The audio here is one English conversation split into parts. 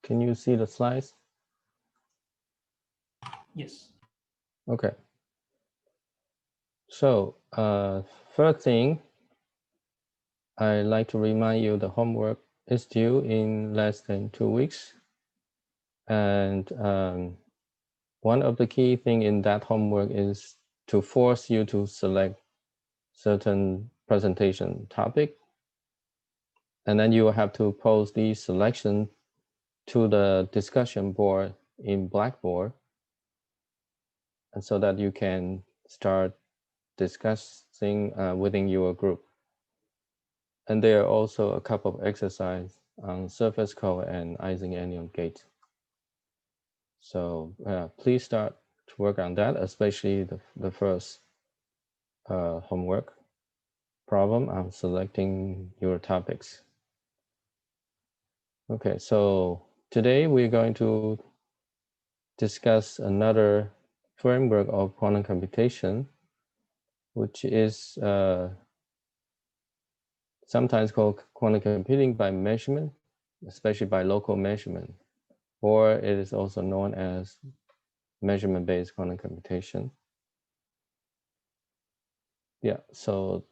Can you see the slides? Yes. Okay. So first thing, I'd like to remind you the homework is due in less than 2 weeks. And one of the key things in that homework is to force you to select certain presentation topic. And then you will have to post these selection to the discussion board in Blackboard, and so that you can start discussing within your group. And there are also a couple of exercises on surface code and Ising-Anion gate. So please start to work on that, especially the first homework problem on selecting your topics. Okay, so today we're going to discuss another framework of quantum computation, which is sometimes called quantum computing by measurement, especially by local measurement, or it is also known as measurement-based quantum computation. Yeah, so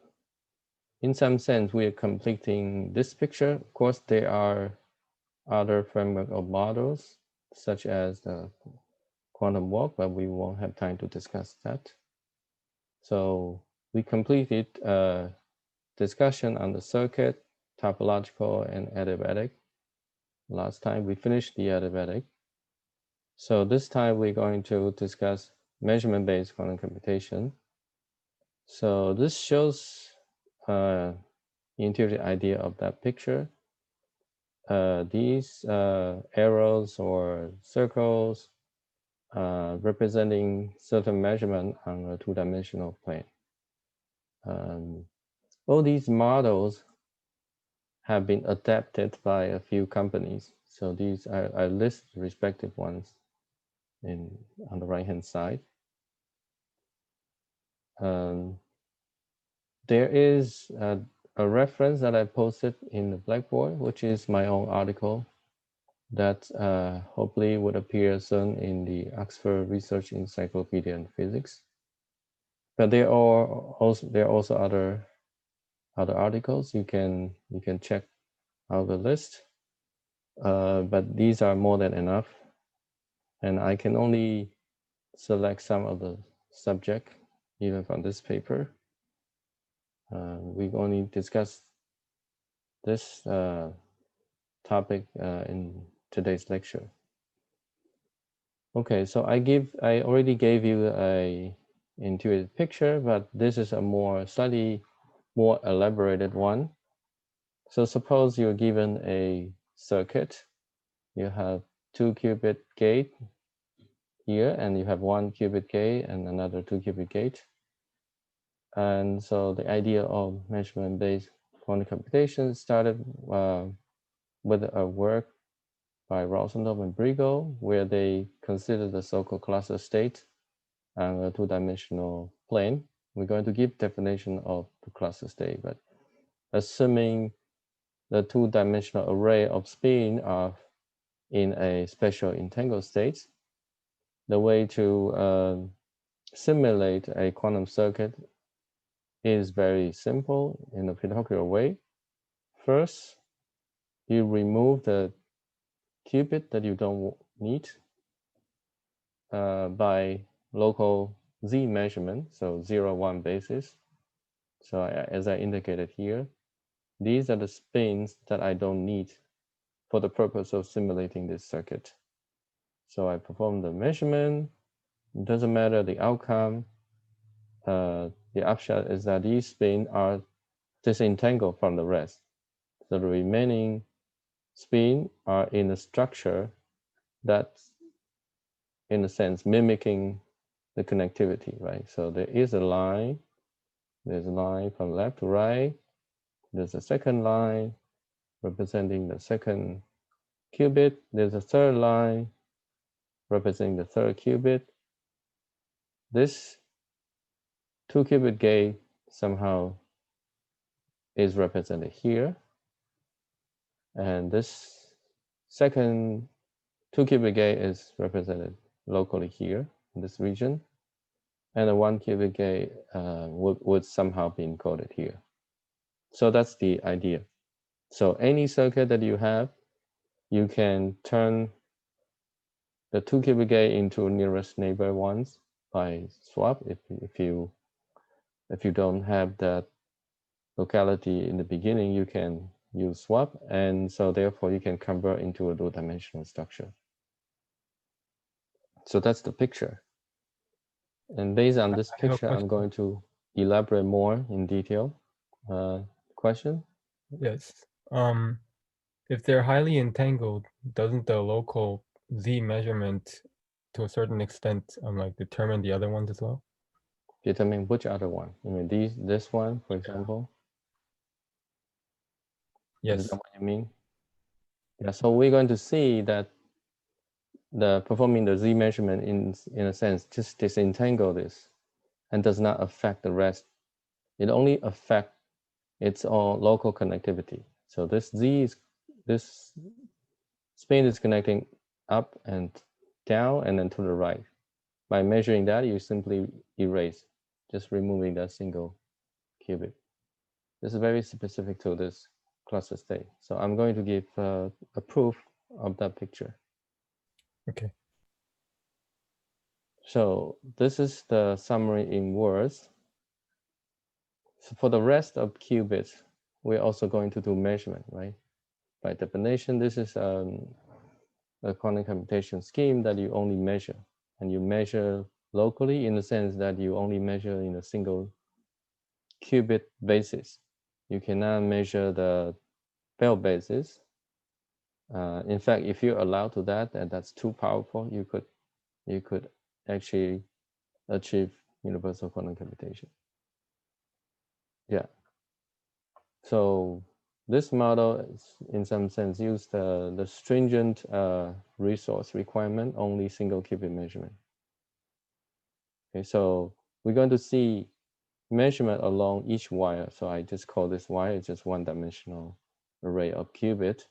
in some sense, we are completing this picture. Of course, there are other framework of models, such as the quantum walk, but we won't have time to discuss that. So we completed a discussion on the circuit, topological, and adiabatic. Last time we finished the adiabatic. So this time we're going to discuss measurement-based quantum computation. So this shows the intuitive idea of that picture. These arrows or circles representing certain measurement on a two-dimensional plane. All these models have been adapted by a few companies. So these I list respective ones on the right-hand side. There is a reference that I posted in the Blackboard, which is my own article that hopefully would appear soon in the Oxford Research Encyclopedia in Physics. But there are also other articles. You can check out the list. But these are more than enough, and I can only select some of the subject even from this paper. We only discuss this topic in today's lecture. Okay, so I already gave you a intuitive picture, but this is a slightly more elaborated one. So suppose you're given a circuit. You have 2-qubit gate here, and you have 1-qubit gate and another 2-qubit gate. And so the idea of measurement-based quantum computation started with a work by Rosenthal and Briegel, where they consider the so-called cluster state on a two-dimensional plane. We're going to give definition of the cluster state, but assuming the two-dimensional array of spin are in a special entangled state, the way to simulate a quantum circuit is very simple in a peculiar way. First, you remove the qubit that you don't need by local z measurement, so 0, 1 basis. So as I indicated here, these are the spins that I don't need for the purpose of simulating this circuit. So I perform the measurement. It doesn't matter the outcome. The upshot is that these spins are disentangled from the rest. So the remaining spins are in a structure that's, in a sense, mimicking the connectivity, right? So there is a line. There's a line from left to right. There's a second line representing the second qubit. There's a third line representing the third qubit. This 2-qubit gate somehow is represented here. And this second 2-qubit gate is represented locally here in this region, and a 1-qubit gate would somehow be encoded here. So that's the idea. So any circuit that you have, you can turn the 2-qubit gate into nearest neighbor ones by swap if you don't have that locality in the beginning, you can use swap, and so therefore you can convert into a low-dimensional structure. So that's the picture. And based on this picture, I'm going to elaborate more in detail. Question? Yes. If they're highly entangled, doesn't the local Z measurement to a certain extent like determine the other ones as well? Determine which other one? I mean, this one, for example? Yes. Is that what you mean? Yeah, so we're going to see that the performing the Z measurement in a sense just disentangle this and does not affect the rest. It only affects its own local connectivity. So this spin is connecting up and down and then to the right. By measuring that, you simply erase, just removing that single qubit. This is very specific to this cluster state. So I'm going to give a proof of that picture. Okay. So this is the summary in words. So for the rest of qubits, we're also going to do measurement, right? By definition, this is a quantum computation scheme that you only measure. And you measure locally in the sense that you only measure in a single qubit basis. You cannot measure the belt basis. In fact, if you allow to that, and that's too powerful, you could actually achieve universal quantum computation. Yeah. So this model is, in some sense, used the stringent resource requirement, only single qubit measurement. Okay, so we're going to see measurement along each wire. So I just call this wire just one-dimensional array of qubit.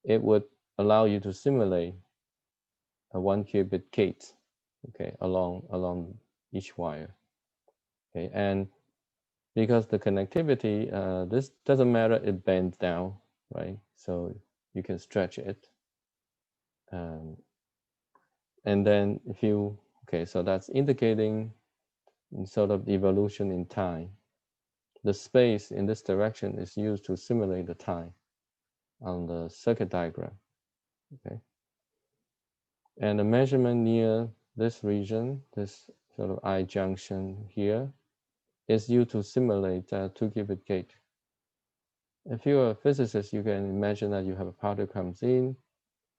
It would allow you to simulate a 1-qubit gate, okay, along each wire. Okay, and because the connectivity, this doesn't matter, it bends down, right? So you can stretch it. And then if you, okay, so that's indicating sort of evolution in time. The space in this direction is used to simulate the time on the circuit diagram, okay? And the measurement near this region, this sort of I junction here, is used to simulate a 2-qubit gate. If you're a physicist, you can imagine that you have a particle comes in,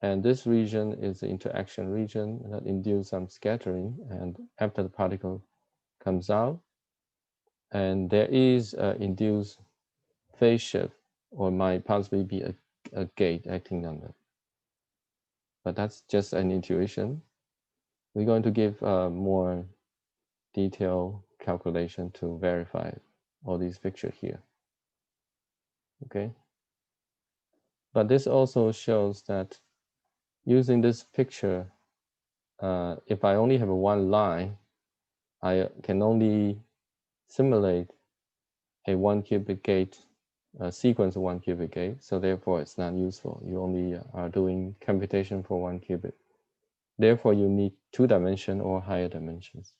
and this region is the interaction region that induces some scattering, and after the particle comes out, and there is induced phase shift, or might possibly be a gate acting on it. But that's just an intuition. We're going to give more detailed calculation to verify all these pictures here. Okay. But this also shows that using this picture, if I only have one line, I can only simulate a 1-qubit gate, a sequence of 1-qubit gate. So therefore, it's not useful. You only are doing computation for 1 qubit. Therefore, you need 2-dimension or higher dimensions.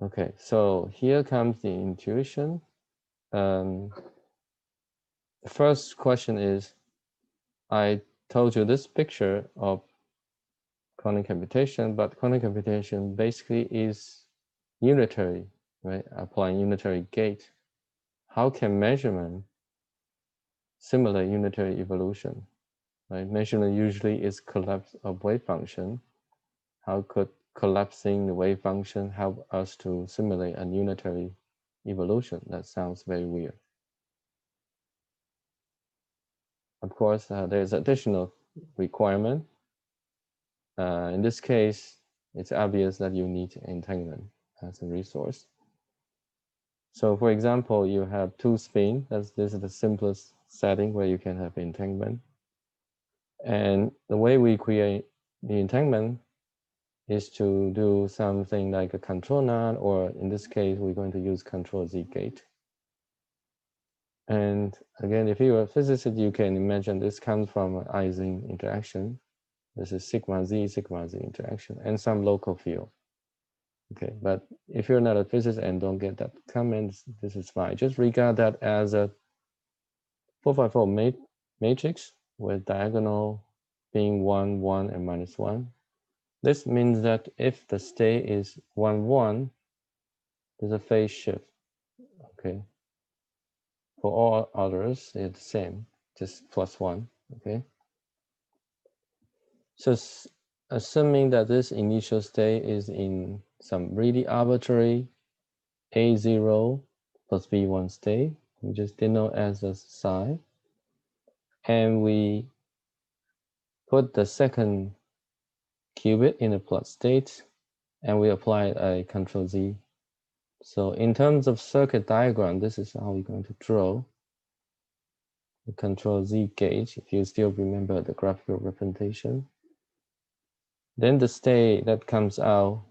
Okay, so here comes the intuition. The first question is, I told you this picture of quantum computation, but quantum computation basically is unitary, right? Applying unitary gate. How can measurement simulate unitary evolution? Right? Measurement usually is collapse of wave function. How could collapsing the wave function help us to simulate a unitary evolution? That sounds very weird. Of course, there's additional requirement. In this case, it's obvious that you need entanglement as a resource. So for example, you have 2 spin. This is the simplest setting where you can have entanglement. And the way we create the entanglement is to do something like a control NOT, or in this case, we're going to use control Z gate. And again, if you're a physicist, you can imagine this comes from an Ising interaction. This is sigma Z interaction, and some local field. Okay, but if you're not a physicist and don't get that comment, this is fine. Just regard that as a 4×4 matrix with diagonal being 1, 1, and -1. This means that if the state is 1, 1, there's a phase shift. Okay. For all others, it's the same, just +1. Okay. So assuming that this initial state is in some really arbitrary A0 plus B1 state, we just denote as a psi, and we put the second qubit in a plus state, and we apply a control Z. So in terms of circuit diagram, this is how we're going to draw the control Z gauge, if you still remember the graphical representation. Then the state that comes out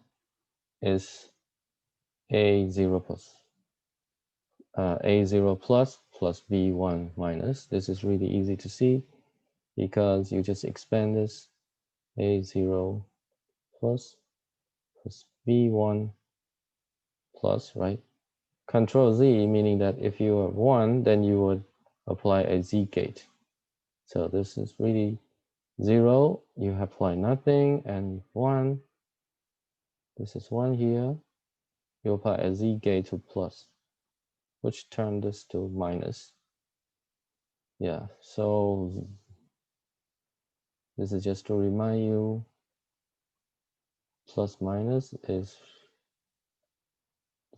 is A0 plus plus B1 minus. This is really easy to see because you just expand this A0 plus B1 plus, right? Control Z, meaning that if you are 1, then you would apply a Z gate. So this is really 0, you apply nothing, and 1, this is 1 here, you apply a Z gate to plus, which turn this to minus. Yeah, so this is just to remind you, plus minus is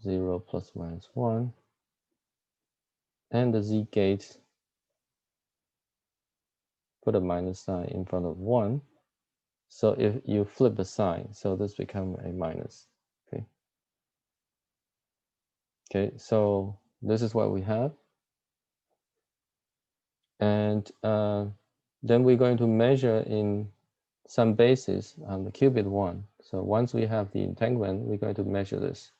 0 plus minus 1, and the Z gate, put a minus sign in front of 1. So if you flip the sign, so this becomes a minus. Okay. Okay, so this is what we have. And then we're going to measure in some basis on the qubit 1. So once we have the entanglement, we're going to measure this.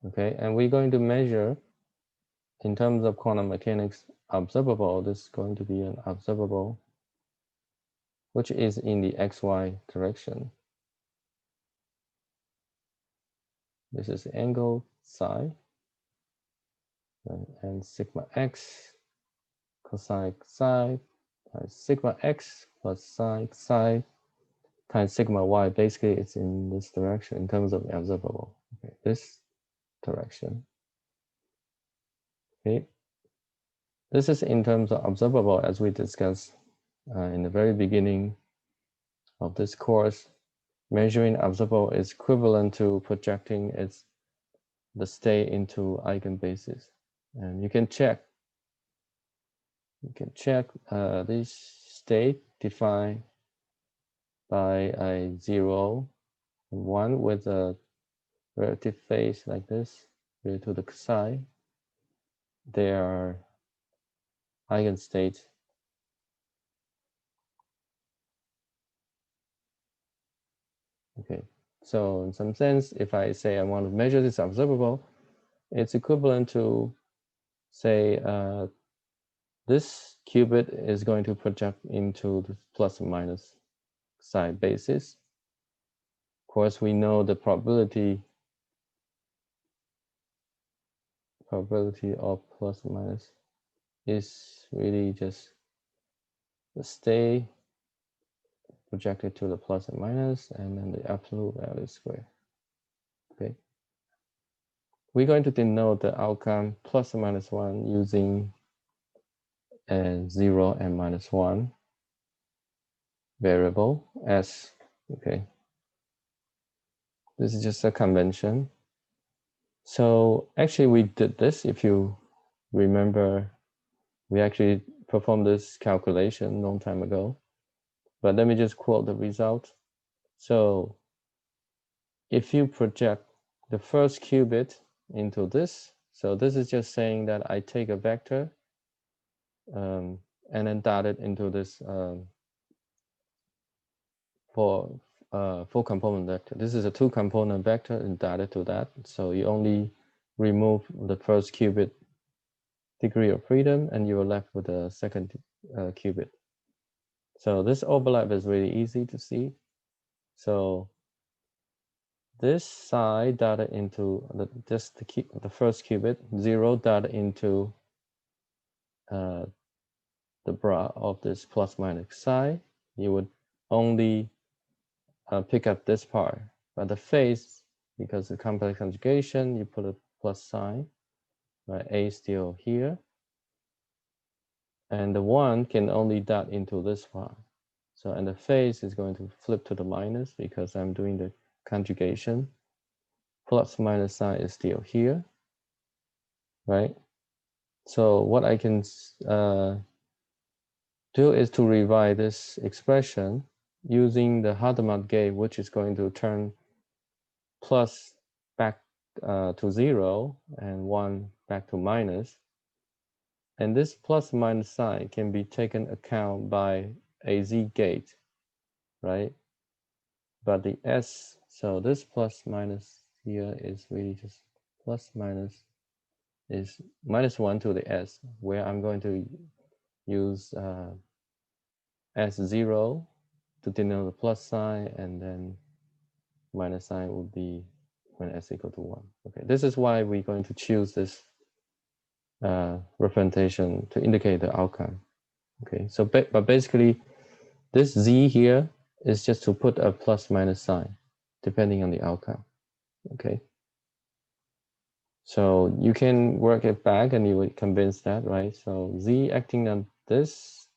Okay, and we're going to measure in terms of quantum mechanics observable. This is going to be an observable, which is in the XY direction. This is angle psi, and sigma x cosine psi times sigma x plus psi psi times sigma y. Basically, it's in this direction in terms of observable. Okay, this direction. Okay, this is in terms of observable, as we discussed in the very beginning of this course. Measuring observable is equivalent to projecting the state into eigenbasis, and you can check. You can check this state defined by a 0 and 1 with a relative phase like this related to the psi. They are eigenstates. Okay, so in some sense, if I say I want to measure this observable, it's equivalent to say this qubit is going to project into the plus or minus psi basis. Of course, we know the probability of plus or minus is really just the state projected to the plus and minus, and then the absolute value square. Okay. We're going to denote the outcome plus or minus 1 using a 0 and minus 1 variable s. Okay. This is just a convention. So actually we did this, if you remember, we actually performed this calculation a long time ago. But let me just quote the result. So if you project the first qubit into this So this is just saying that I take a vector and then dot it into this four component vector. This is a 2-component vector and dot it to that. So you only remove the first qubit degree of freedom and you are left with the second qubit. So this overlap is really easy to see. So this side dotted into the first qubit, 0 dotted into the bra of this plus minus side. You would only pick up this part, but the phase, because of complex conjugation, you put a plus sign, right? A still here, and the 1 can only dot into this part. So, and the phase is going to flip to the minus because I'm doing the conjugation. Plus minus sign is still here, right? So what I can do is to rewrite this expression using the Hadamard gate, which is going to turn plus back to 0 and 1 back to minus. And this plus minus sign can be taken account by a Z gate, right? But the S, so this plus minus here is really just plus minus is -1 to the S, where I'm going to use S0 to denote the plus sign, and then minus sign would be when S equal to 1. Okay, this is why we're going to choose this representation to indicate the outcome. Okay, so but basically this Z here is just to put a plus minus sign depending on the outcome. Okay, so you can work it back and you would convince that, right? So Z acting on this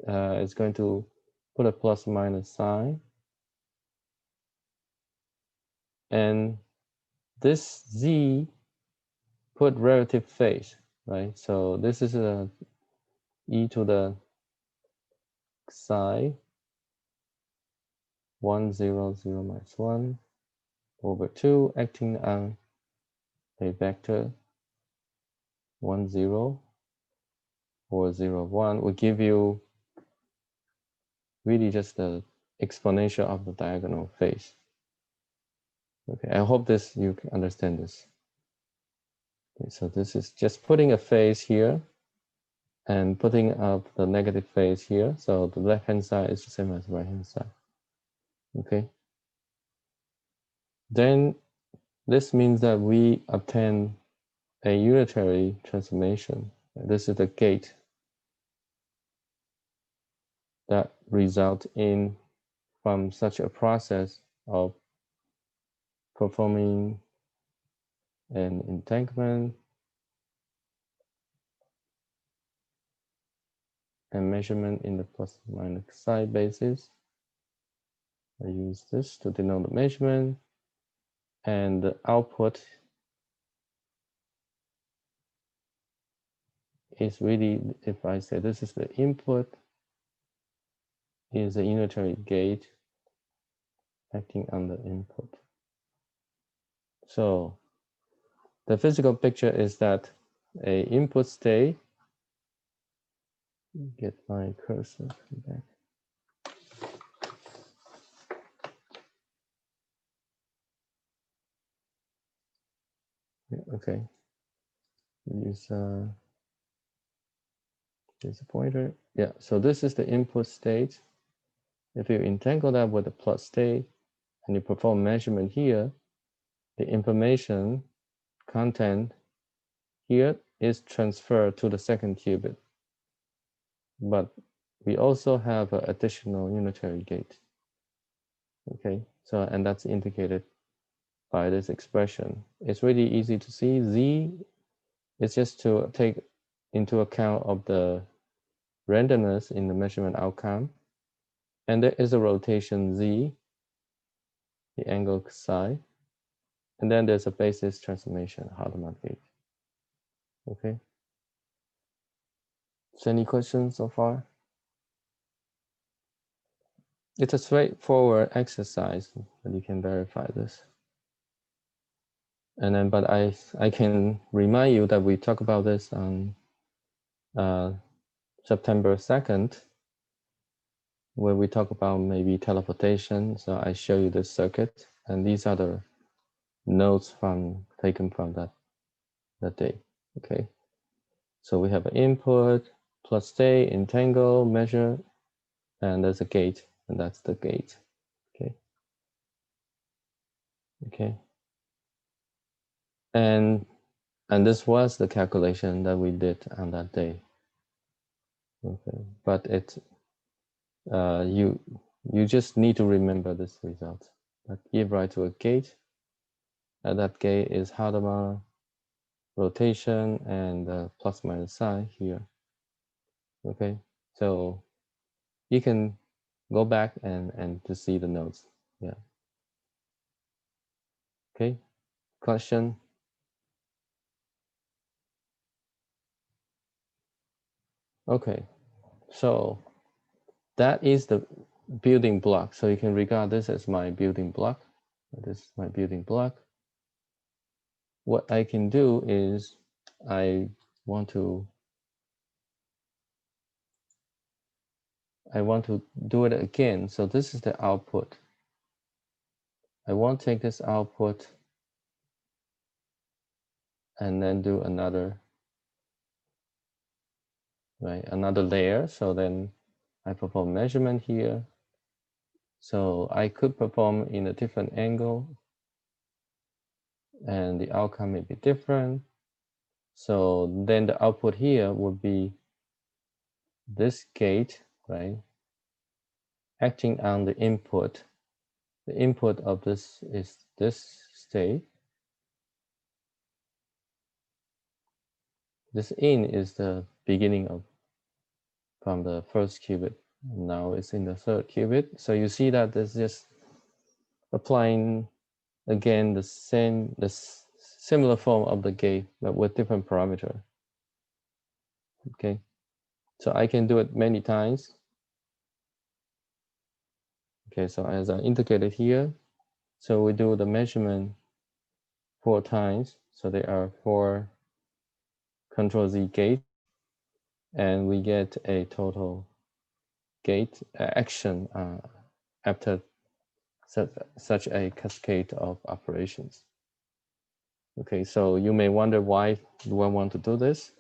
is going to put a plus minus sign, and this Z put relative phase, right? So this is a e to the psi 1 0 0 minus 1 over 2 acting on a vector 1 0 or 0 1 will give you really just the exponential of the diagonal phase. Okay, I hope this you can understand this. Okay, so this is just putting a phase here and putting up the negative phase here. So the left hand side is the same as right hand side. Okay. Then this means that we obtain a unitary transformation. This is the gate that result in from such a process of performing an entanglement and measurement in the plus minus side basis. I use this to denote the measurement, and the output is really, if I say this is the input, is a unitary gate acting on the input. So the physical picture is that a input state, get my cursor back. Yeah, okay. Use this pointer. Yeah, so this is the input state. If you entangle that with the plot state and you perform measurement here, the information content here is transferred to the second qubit. But we also have an additional unitary gate. Okay, so and that's indicated by this expression. It's really easy to see. Z is just to take into account of the randomness in the measurement outcome. And there is a rotation Z, the angle psi. And then there's a basis transformation, Hadamard gate. Okay. So any questions so far? It's a straightforward exercise, but you can verify this. And then, but I can remind you that we talked about this on September 2nd, where we talk about maybe teleportation. So I show you this circuit, and these are the notes taken from that day. Okay. So we have an input, plus stay, entangle, measure, and there's a gate, and that's the gate. Okay. Okay. And this was the calculation that we did on that day. Okay. But it you just need to remember this result. That give rise to a gate. And that gate is Hadamard rotation and plus minus psi here. Okay. So you can go back and to see the notes. Yeah. Okay. Question? Okay. So that is the building block. So you can regard this as my building block. This is my building block. What I can do is I want to do it again. So this is the output. I want to take this output and then do another, right? Another layer. So then I perform measurement here. So I could perform in a different angle and the outcome may be different. So then the output here would be this gate, right? Acting on the input. The input of this is this state. This in is the beginning from the first qubit. Now it's in the third qubit. So you see that there's just applying again the similar form of the gate, but with different parameter. Okay, so I can do it many times. Okay, so as I indicated here, so we do the measurement 4 times. So there are 4 Control Z gates, and we get a total gate action after such a cascade of operations. Okay, so you may wonder, why do I want to do this?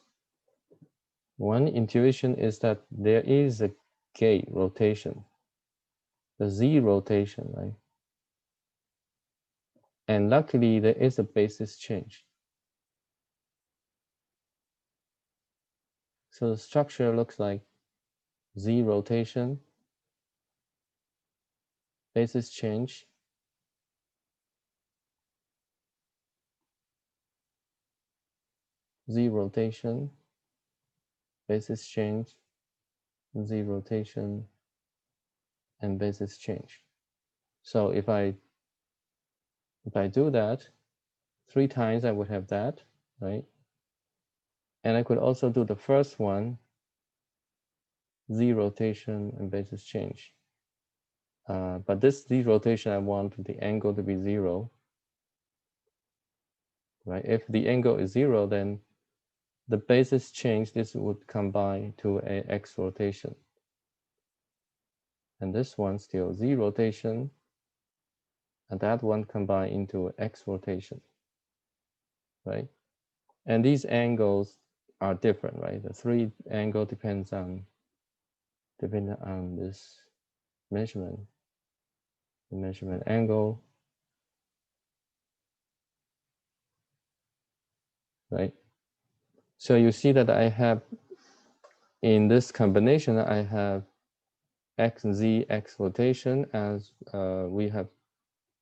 One intuition is that there is a gate rotation, the Z rotation, right? And luckily there is a basis change. So the structure looks like Z rotation, basis change, Z rotation, basis change, Z rotation, and basis change. So if I do that 3 times, I would have that, right? And I could also do the first one, Z rotation and basis change. But this Z rotation, I want the angle to be 0, right? If the angle is 0, then the basis change, this would combine to a X rotation. And this one still Z rotation, and that one combine into X rotation, right? And these angles are different, right? The 3 angle depends on this measurement, the measurement angle, right? So you see that I have, in this combination, I have X, Z, X rotation, as we have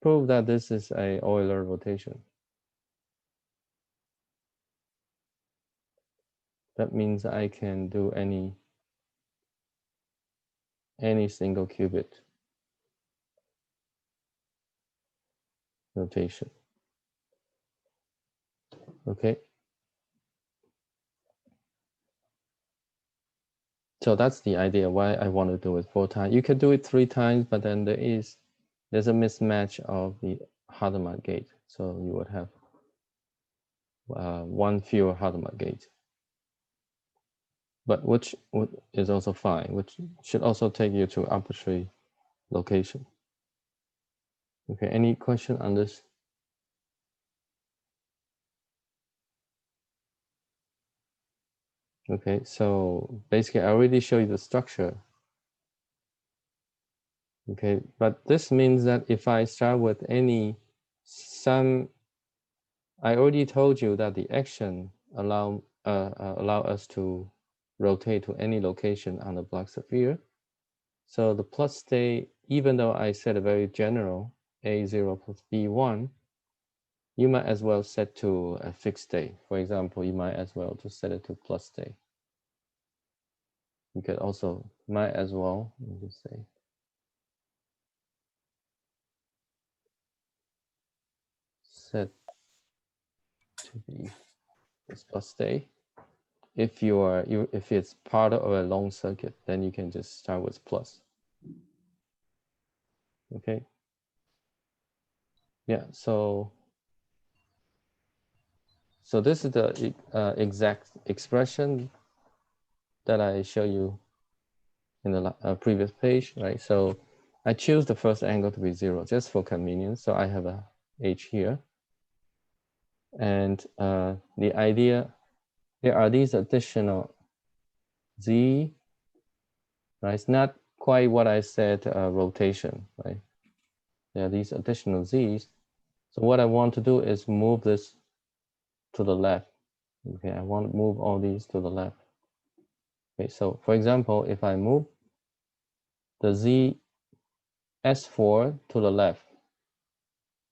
proved that this is a Euler rotation. That means I can do any single qubit rotation. Okay. So that's the idea why I want to do it 4 times. You can do it 3 times, but then there's a mismatch of the Hadamard gate. So you would have one fewer Hadamard gate. But which is also fine, which should also take you to arbitrary location. Okay, any question on this? Okay, so basically I already showed you the structure. Okay, but this means that if I start with some, I already told you that the action allow us to rotate to any location on the black sphere. So the plus state, even though I said a very general A0 plus B1, you might as well set to a fixed state. For example, you might as well just set it to plus state. You could also, might as well, let me just say, set to be this plus state. If if it's part of a long circuit, then you can just start with plus. Okay. Yeah. So this is the exact expression that I show you in the previous page, right? So I choose the first angle to be 0 just for convenience. So I have a h here, and the idea, there are these additional z, right? It's not quite what I said, rotation, right? There are these additional z's. So what I want to do is move this to the left. Okay, I want to move all these to the left. Okay, so for example, if I move the z S4 to the left,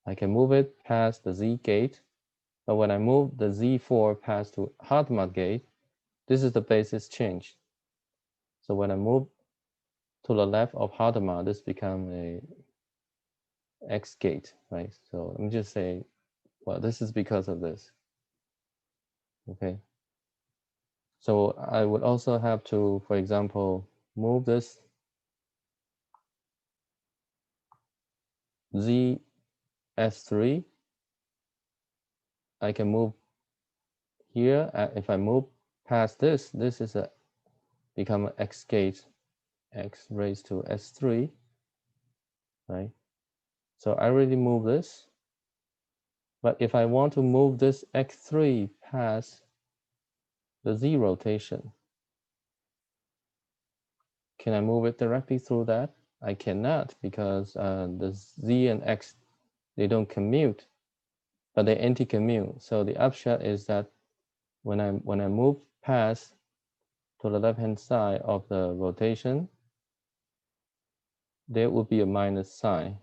I can move it past the Z gate, but when I move the Z4 past to Hadamard gate, this is the basis change. So when I move to the left of Hadamard, this becomes a X gate, right? So let me just say, well, this is because of this. Okay. So I would also have to, for example, move this Z S3. I can move here. If I move past this, this is a become an X gate, X raised to S3, right? So I already move this. But if I want to move this X3 past the Z rotation, can I move it directly through that? I cannot, because the Z and X, they don't commute, but they anti-commute. So the upshot is that when I move past to the left-hand side of the rotation, there will be a minus sign,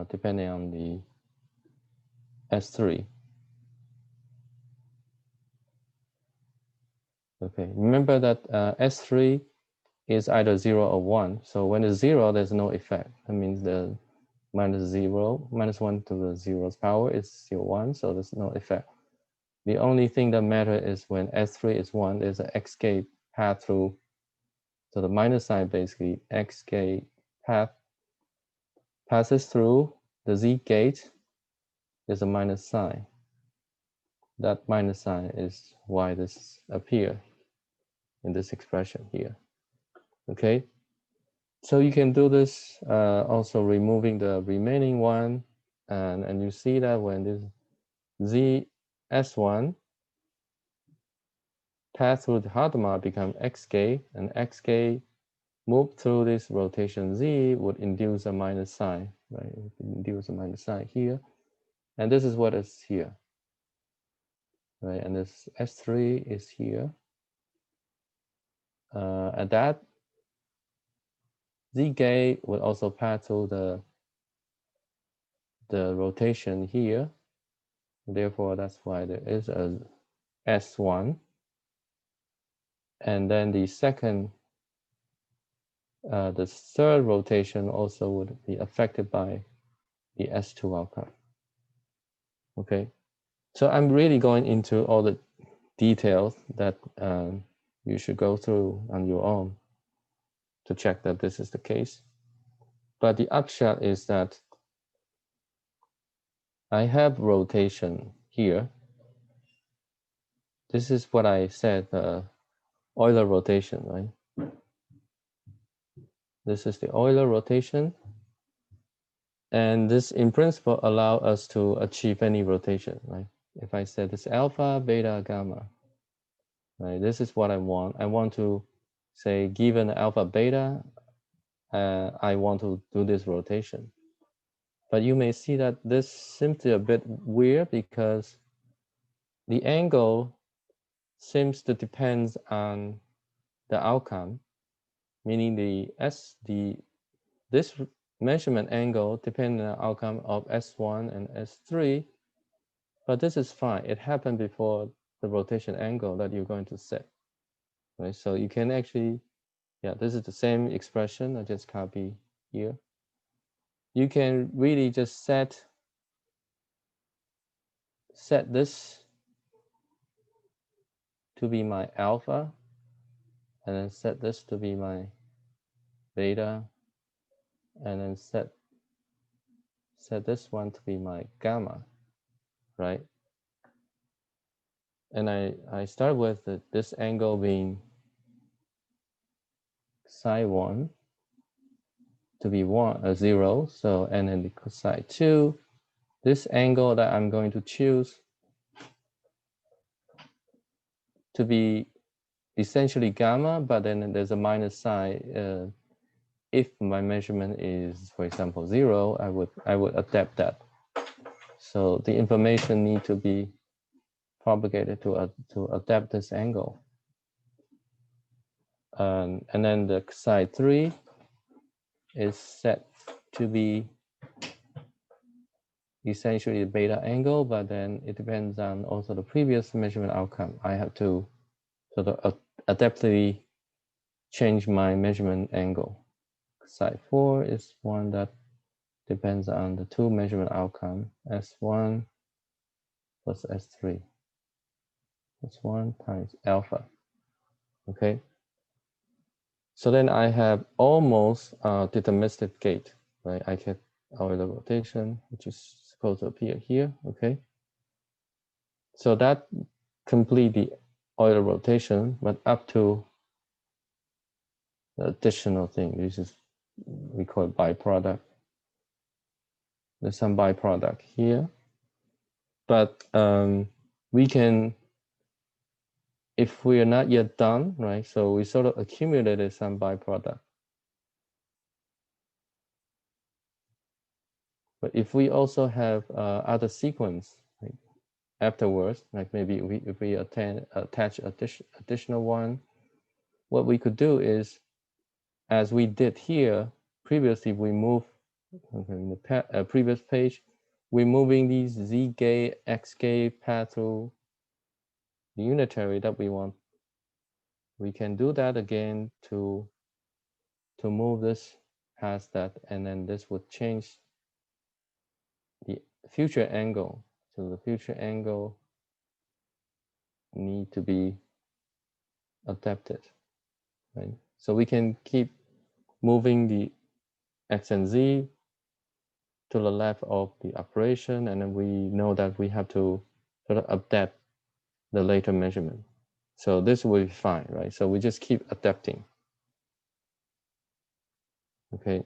depending on the S3. Okay, remember that S3 is either 0 or 1. So when it's 0, there's no effect. That means the minus 1 to the 0's power is 0, 1, so there's no effect. The only thing that matters is when S3 is 1, there's an X gate path through. So the minus sign, basically, X gate path passes through the Z gate, there's a minus sign. That minus sign is why this appears in this expression here. Okay, so you can do this also removing the remaining one, and you see that when this ZS1 pass through the Hadamard become XK, and XK move through this rotation Z would induce a minus sign, right? It would induce a minus sign here, and this is what is here, right? And this S3 is here. And that Z gate would also pass through the rotation here. Therefore, that's why there is a S1. And then the third rotation also would be affected by the S2 outcome. Okay, so I'm really going into all the details that you should go through on your own to check that this is the case. But the upshot is that I have rotation here. This is what I said, Euler rotation, right? This is the Euler rotation. And this, in principle, allow us to achieve any rotation, right? If I said this alpha, beta, gamma, right? This is what I want. I want to say, given alpha, beta, I want to do this rotation. But you may see that this seems a bit weird because the angle seems to depend on the outcome, meaning this measurement angle depends on the outcome of S1 and S3, but this is fine. It happened before the rotation angle that you're going to set, right? So you can actually, yeah, this is the same expression. I just copy here. You can really just set this to be my alpha, and then set this to be my beta, and then set this one to be my gamma, right? And I start with this angle being psi 1 to be 0. So, and then the psi 2, this angle that I'm going to choose to be essentially gamma, but then there's a minus sign. If my measurement is, for example, 0, I would adapt that. So the information need to be propagated to adapt this angle. And then the psi 3 is set to be essentially the beta angle, but then it depends on also the previous measurement outcome. I have to sort of adaptively change my measurement angle. Psi 4 is one that depends on the two measurement outcome, S1 plus S3. S1 times alpha, okay? So then I have almost deterministic gate, right? I get Euler rotation, which is supposed to appear here, okay? So that complete the Euler rotation, but up to the additional thing, this is, we call it byproduct. There's some byproduct here, but we can, if we are not yet done, right? So we sort of accumulated some byproduct. But if we also have other sequence, like afterwards, like maybe if we attach additional one, what we could do is, as we did here previously, we move, okay, in the previous page, we're moving these z gate, x gate path through the unitary that we want. We can do that again to move this past that, and then this would change the future angle. So the future angle need to be adapted, right? So we can keep moving the x and z to the left of the operation, and then we know that we have to sort of adapt the later measurement. So this will be fine, right? So we just keep adapting. Okay,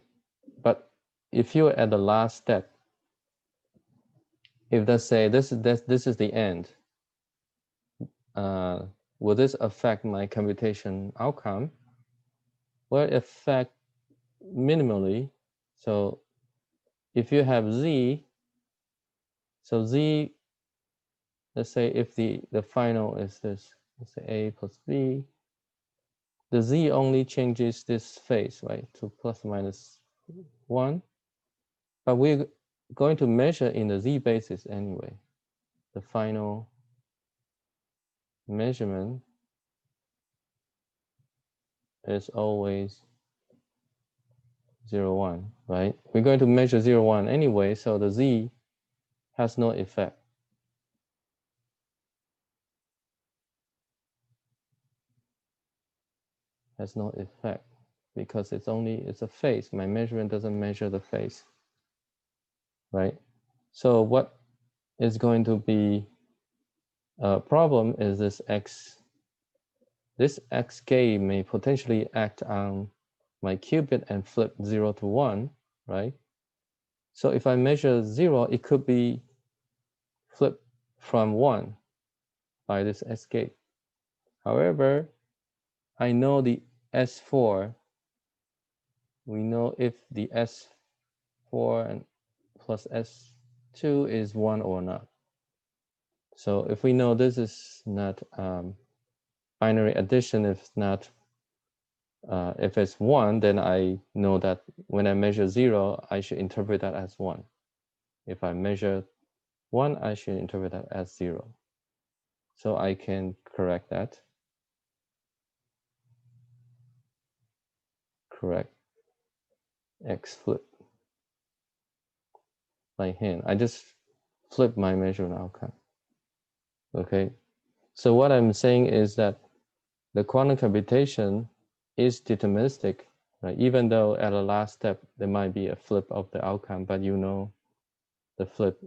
but if you're at the last step, if let's say this is the end, will this affect my computation outcome? Well, it affect minimally. So if you have z, so z, let's say if the final is this, let's say a plus b, the z only changes this phase, right, to plus minus 1. But we're going to measure in the z basis anyway. The final measurement is always 0, 1, right? We're going to measure 0, 1 anyway, so the z has no effect. Has no effect because it's a phase. My measurement doesn't measure the phase, right? So what is going to be a problem is this xk may potentially act on my qubit and flip 0 to 1, right? So if I measure 0, it could be flipped from 1 by this sk. However, I know the S4, we know if the S4 and plus S2 is 1 or not. So if we know this is not binary addition, if it's 1, then I know that when I measure 0, I should interpret that as 1. If I measure 1, I should interpret that as 0. So I can correct that. Correct X flip by hand. I just flip my measurement outcome. Okay. So what I'm saying is that the quantum computation is deterministic, right? Even though at the last step there might be a flip of the outcome, but you know the flip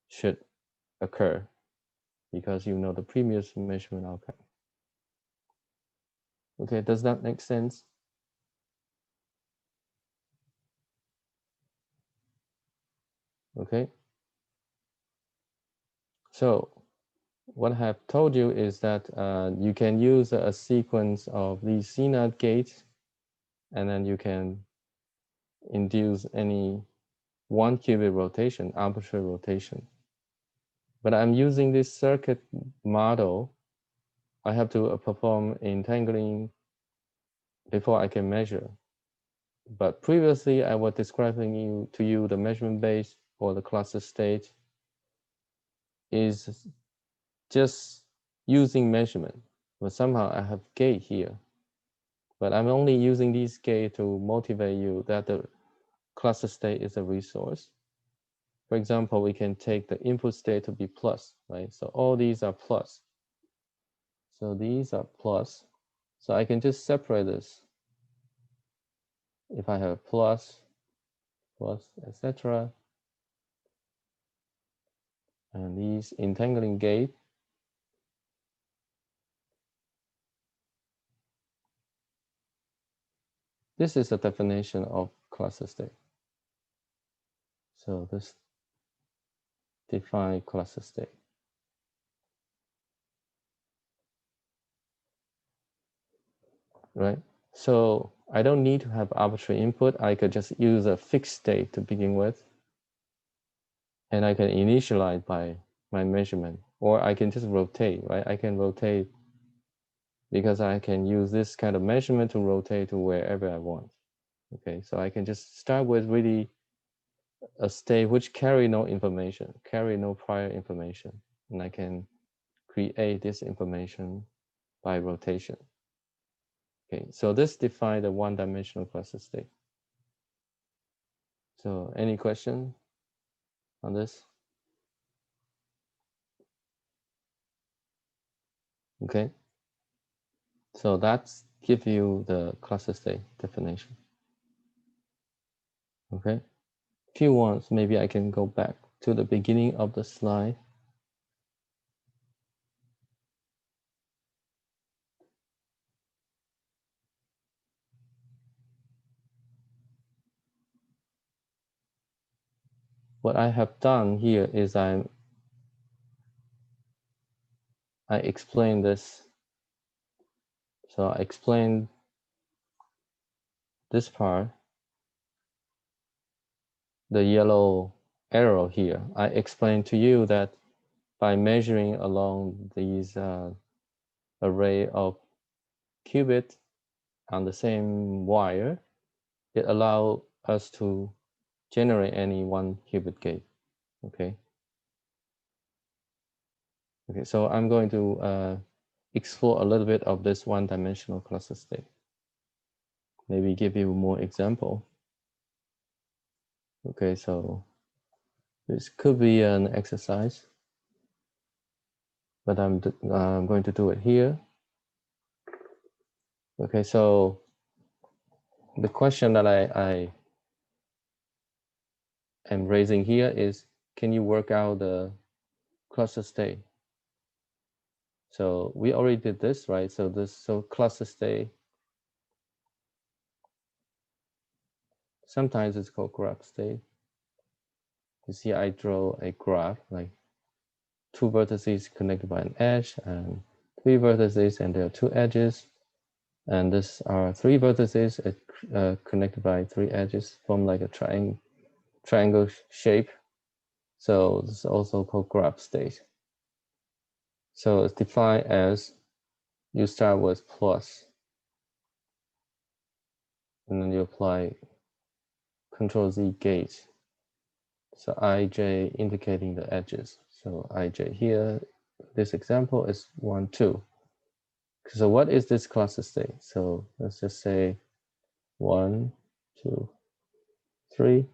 should occur because you know the previous measurement outcome. Okay, does that make sense? Okay. So what I have told you is that you can use a sequence of these CNOT gates, and then you can induce any one-qubit rotation, arbitrary rotation. But I'm using this circuit model. I have to perform entangling before I can measure. But previously, I was describing to you the measurement base or the cluster state is just using measurement. But somehow I have gate here. But I'm only using these gate to motivate you that the cluster state is a resource. For example, we can take the input state to be plus, right? So all these are plus. So these are plus. So I can just separate this. If I have plus, etc. And these entangling gate. This is a definition of cluster state. So this define cluster state. Right? So I don't need to have arbitrary input. I could just use a fixed state to begin with. And I can initialize by my measurement. Or I can just rotate, right? I can rotate because I can use this kind of measurement to rotate to wherever I want. Okay, so I can just start with really a state which carry no information, carry no prior information. And I can create this information by rotation. Okay, so this defines the one-dimensional cluster state. So any question on this? Okay, so that's give you the cluster state definition. Okay, if you want, maybe I can go back to the beginning of the slide. What I have done here is I explain this. So I explain this part, the yellow arrow here. I explained to you that by measuring along these array of qubits on the same wire, it allows us to generate any one qubit gate. Okay. Okay, so I'm going to explore a little bit of this one-dimensional cluster state. Maybe give you more example. Okay, so this could be an exercise, but I'm going to do it here. Okay, so the question that I am raising here is, can you work out the cluster state. So we already did this, right? So cluster state, sometimes it's called graph state. You see, I draw a graph like 2 vertices connected by an edge and 3 vertices, and there are 2 edges. And this are 3 vertices connected by 3 edges, form like a triangle shape. So this is also called graph state. So it's defined as you start with plus, and then you apply Control Z gauge. So ij indicating the edges. So ij here, this example is 1, 2. So what is this cluster state? So let's just say 1, 2, 3.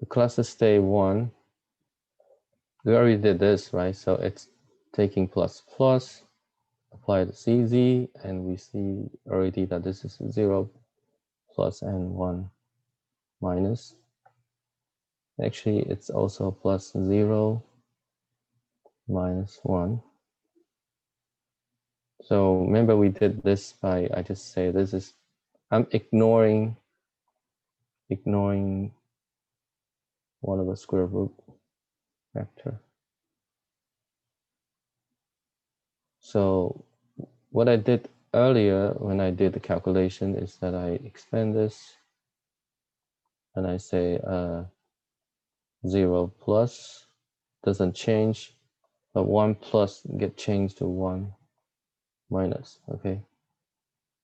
The cluster state 1, we already did this, right? So it's taking plus plus, apply the CZ, and we see already that this is 0 plus and 1 minus. Actually, it's also plus 0 minus 1. So remember we did this by, I just say this is, I'm ignoring 1 over square root vector. So what I did earlier when I did the calculation is that I expand this and I say 0 plus doesn't change, but 1 plus get changed to 1 minus, okay?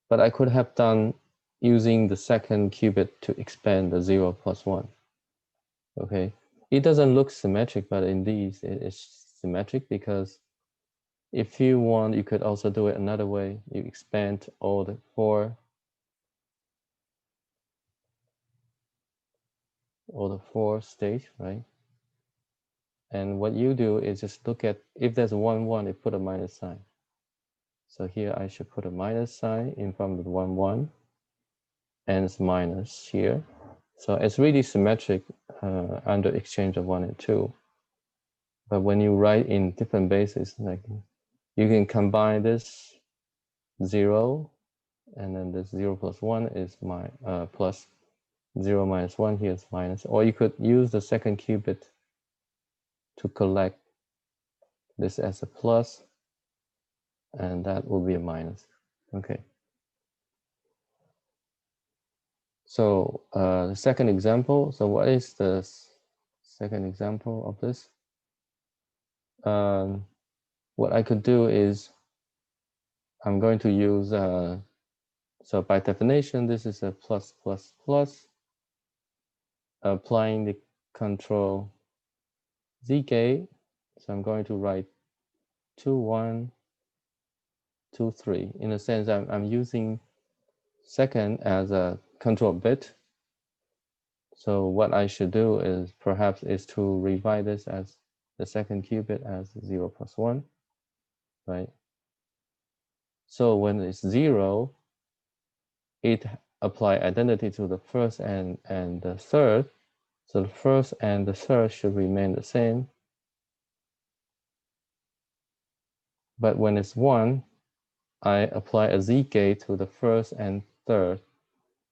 But I could have done using the second qubit to expand the 0 plus 1, okay? It doesn't look symmetric, but indeed it is symmetric, because if you want, you could also do it another way. You expand all the 4 states, right? And what you do is just look at, if there's 1, 1, you put a minus sign. So here I should put a minus sign in front of the 1, 1, and it's minus here. So it's really symmetric under exchange of 1 and 2. But when you write in different bases, like you can combine this 0, and then this 0 plus 1 is plus 0 minus 1 here is minus. Or you could use the second qubit to collect this as a plus, and that will be a minus. Okay. So the second example, so what is the second example of this? What I could do is I'm going to use, so by definition, this is a plus, plus, plus. Applying the control Z gate, so I'm going to write 2, 1, 2, 3. In a sense, I'm using second as a control bit. So what I should do is perhaps is to rewrite this as the second qubit as 0 plus 1, right? So when it's 0, it apply identity to the first and the third. So the first and the third should remain the same. But when it's 1, I apply a Z gate to the first and third.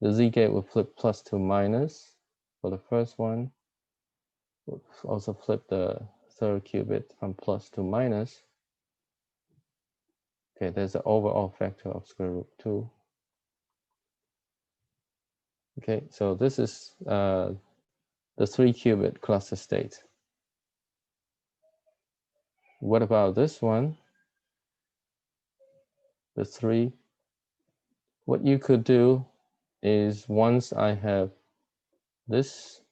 The Z gate will flip plus to minus for the first one. We'll also flip the third qubit from plus to minus. Okay, there's an overall factor of square root 2. Okay, so this is the 3 qubit cluster state. What about this one? The 3. What you could do is once I have this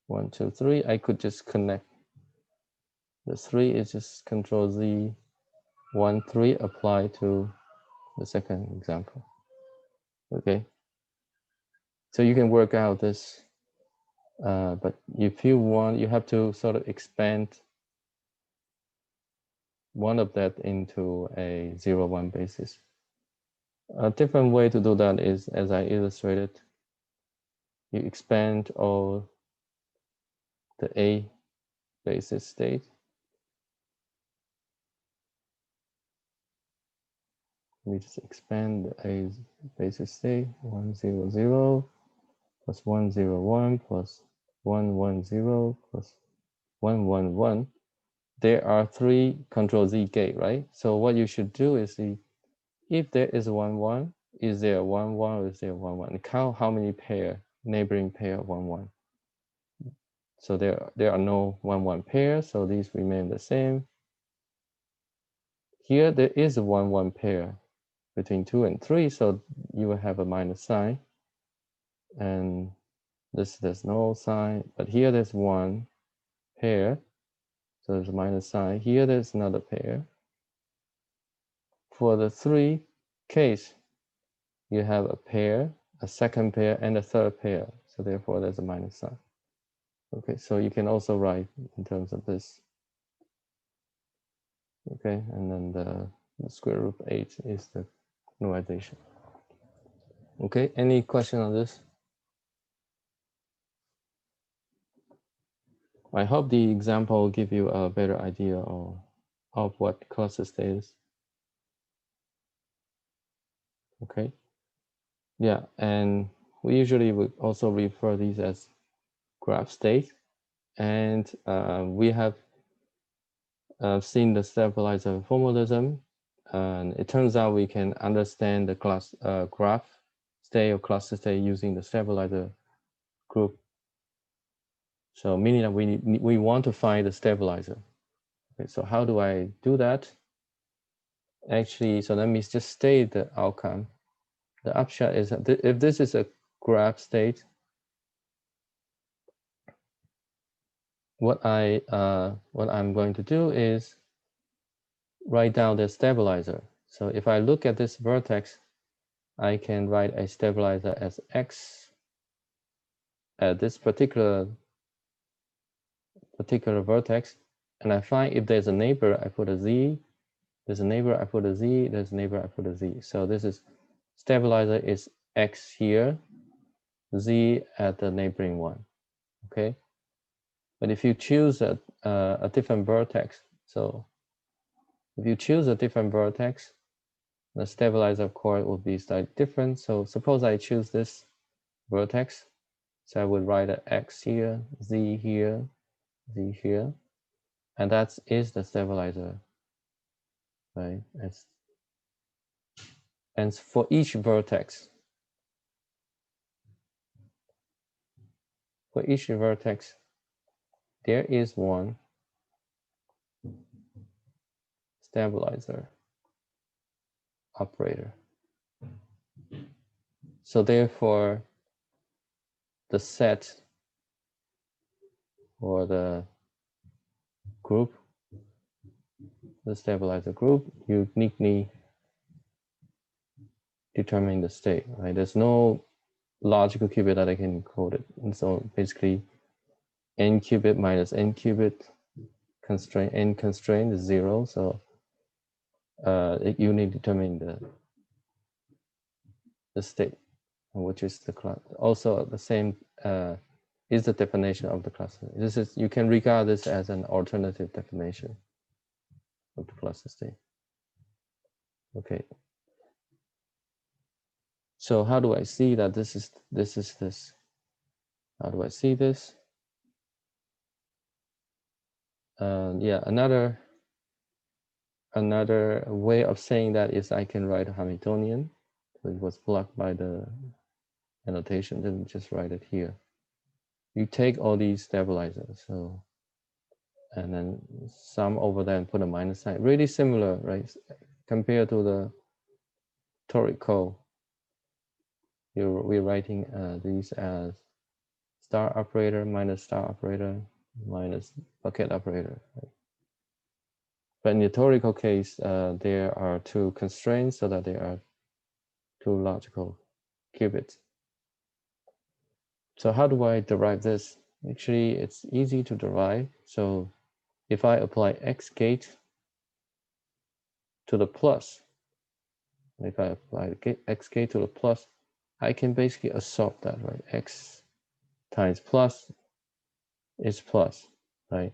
1, 2, 3, I could just connect. The 3 is just Control Z 1, 3 apply to the second example. Okay, so you can work out this, but if you want, you have to sort of expand one of that into a 0, 1 basis. A different way to do that is, as I illustrated, you expand all the A basis state, Let me just expand the A basis state, 1, 0, 0, plus 1, 0, 1, plus 1, 1, 0, plus 1, 1, 1. There are 3 control Z gate, right? So what you should do is see if there is 1, 1, is there 1, 1, or is there 1, 1? And count how many neighboring pair of 1, 1. So there are no 1, 1 pairs, so these remain the same. Here there is a 1, 1 pair between 2 and 3, so you will have a minus sign. And there's no sign, but here there's 1 pair, so there's a minus sign. Here there's another pair. For the 3 case, you have a pair, a second pair, and a third pair. So therefore, there's a minus sign. Okay, so you can also write in terms of this. Okay, and then the square root of 8 is the normalization. Okay, any question on this? I hope the example will give you a better idea of what cluster state is. Okay. Yeah, and we usually would also refer these as graph state. And we have seen the stabilizer formalism. And it turns out we can understand the graph state or cluster state using the stabilizer group. So meaning that we want to find the stabilizer. Okay, so how do I do that? Actually, so let me just state the outcome. The upshot is that if this is a graph state, what I'm going to do is write down the stabilizer. So if I look at this vertex, I can write a stabilizer as x at this particular vertex, and I find if there's a neighbor, I put a z. There's a neighbor, I put a z. There's a neighbor, I put a z. So this is stabilizer is x here, z at the neighboring one. Okay. But if you choose a different vertex, so if you choose a different vertex, the stabilizer, of course, will be slightly different. So suppose I choose this vertex. So I would write an x here, z here, z here. And that is the stabilizer, right? And for each vertex, there is one stabilizer operator. So therefore, the set or the group, the stabilizer group, uniquely determine the state, right? There's no logical qubit that I can encode it. And so basically, n qubit minus n qubit constraint, n constraint is 0. So it uniquely determine the state, which is the class. Also, the same is the definition of the cluster. This is, you can regard this as an alternative definition of the cluster state. Okay. So how do I see that this is this? How do I see this? Yeah, another way of saying that is I can write a Hamiltonian. So it was blocked by the annotation. Then just write it here. You take all these stabilizers, so and then sum over there and put a minus sign. Really similar, right? Compared to the toric code. We're writing these as star operator minus star operator minus bucket operator. Right? But in the torical case, there are 2 constraints so that there are 2 logical qubits. So how do I derive this? Actually, it's easy to derive. So if I apply x gate to the plus, if I apply x gate to the plus, I can basically absorb that, right? X times plus is plus, right?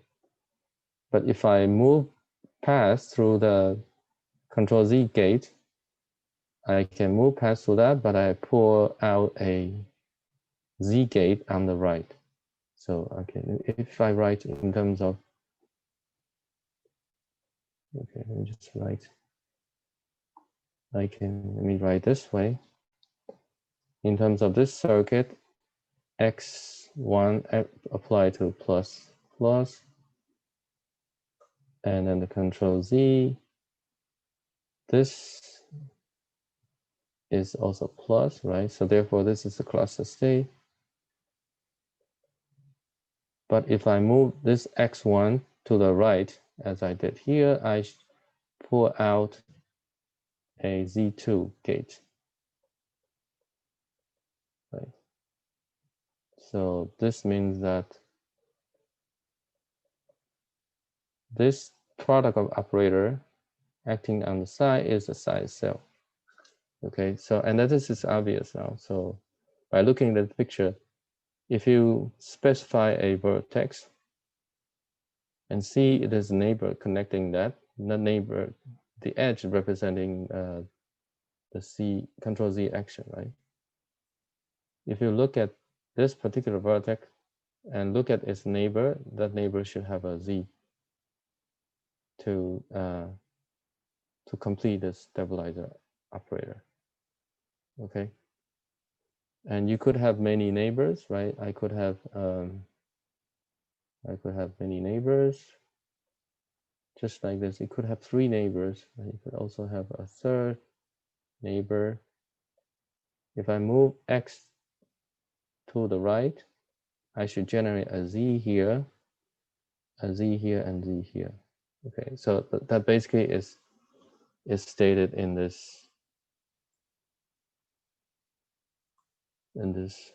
But if I move past through the control Z gate, I can move past to that, but I pull out a Z gate on the right. So okay, if I write in terms of, okay, let me just write. Let me write this way. In terms of this circuit, X1 apply to plus, and then the control Z. This is also plus, right? So therefore, this is the cluster state. But if I move this X1 to the right, as I did here, I pull out a Z2 gate. Right. So this means that this product of operator acting on the side is the side cell. Okay, so and that this is obvious now. So by looking at the picture, if you specify a vertex and see it is a neighbor connecting that, the neighbor, the edge representing the C, control Z action, right? If you look at this particular vertex and look at its neighbor, that neighbor should have a Z to complete this stabilizer operator. Okay, and you could have many neighbors, right? I could have many neighbors, just like this. It could have 3 neighbors. Right? You could also have a third neighbor. If I move X to the right, I should generate a Z here, a Z here, and Z here. Okay, so that basically is stated in this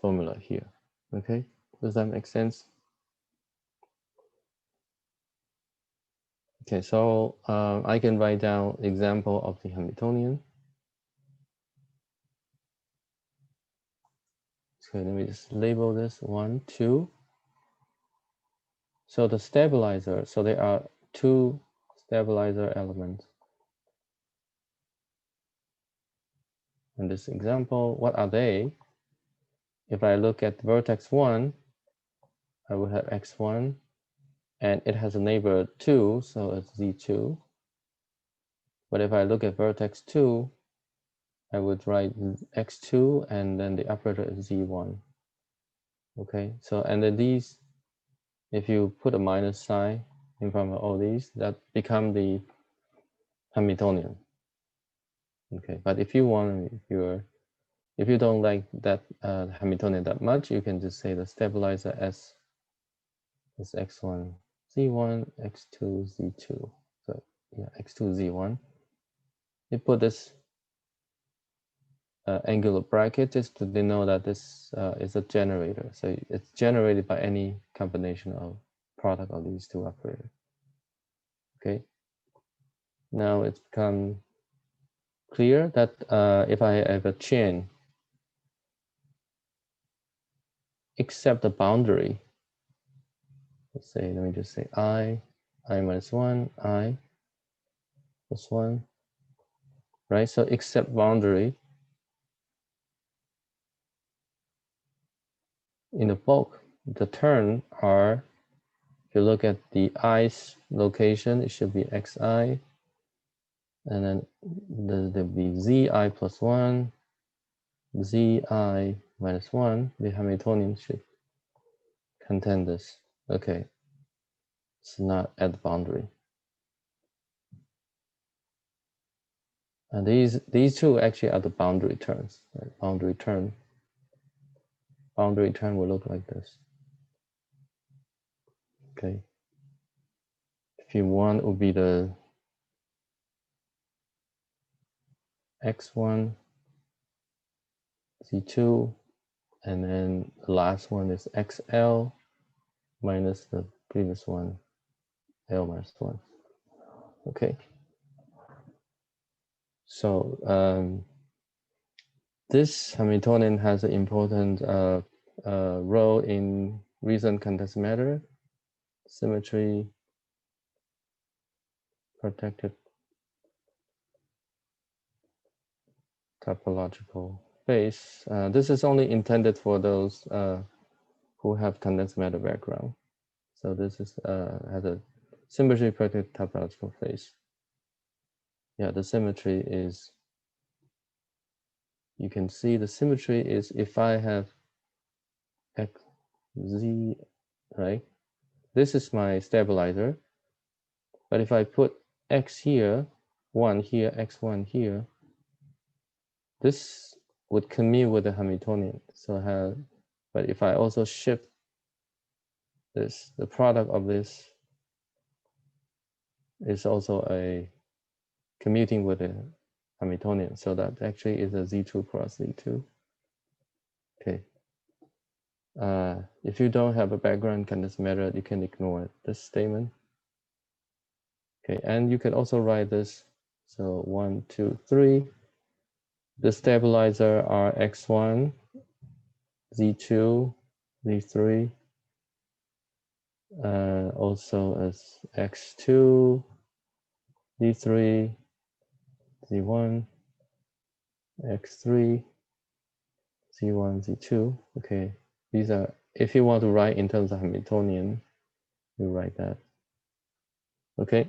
formula here. Okay, does that make sense? Okay, so I can write down example of the Hamiltonian. So let me just label this 1, 2. So the stabilizer, so there are 2 stabilizer elements. In this example, what are they? If I look at vertex 1, I would have X1, and it has a neighbor 2, so it's Z2. But if I look at vertex 2, I would write X2, and then the operator is Z1. Okay, so and then these, if you put a minus sign in front of all these, that become the Hamiltonian. Okay, but if you want, if you don't like that Hamiltonian that much, you can just say the stabilizer S is X1, Z1, X2, Z2. So yeah, X2, Z1. You put this angular bracket just to denote that this is a generator. So it's generated by any combination of product of these 2 operators. Okay. Now it's become clear that if I have a chain except the boundary, let's say, let me just say I minus 1, I plus 1, right? So except boundary, in the bulk, the term are, if you look at the i's location, it should be xi, and then there'll be zi plus 1, zi minus 1. The Hamiltonian should contain this. Okay, it's not at the boundary. And these 2 actually are the boundary terms. Right? Boundary term will look like this. Okay. If you want, it would be the X1, Z2, and then the last one is XL minus the previous one, L minus 1. Okay. So this Hamiltonian has an important role in recent condensed matter, symmetry, protected topological phase. This is only intended for those who have condensed matter background. So this is has a symmetry predicated topological phase. Yeah, the symmetry is, you can see the symmetry is if I have x, z, right? This is my stabilizer. But if I put x here, 1 here, x1 here, this would commute with the Hamiltonian. So but if I also shift this, the product of this is also a commuting with the Hamiltonian. So that actually is a Z2 cross Z2. Okay. If you don't have a background condensed matter, you can ignore this statement. Okay, and you can also write this. So 1, 2, 3. The stabilizer are x1, z2, z3, also as x2, z3, z1, x3, z1, z2. Okay, these are, if you want to write in terms of Hamiltonian, you write that. Okay.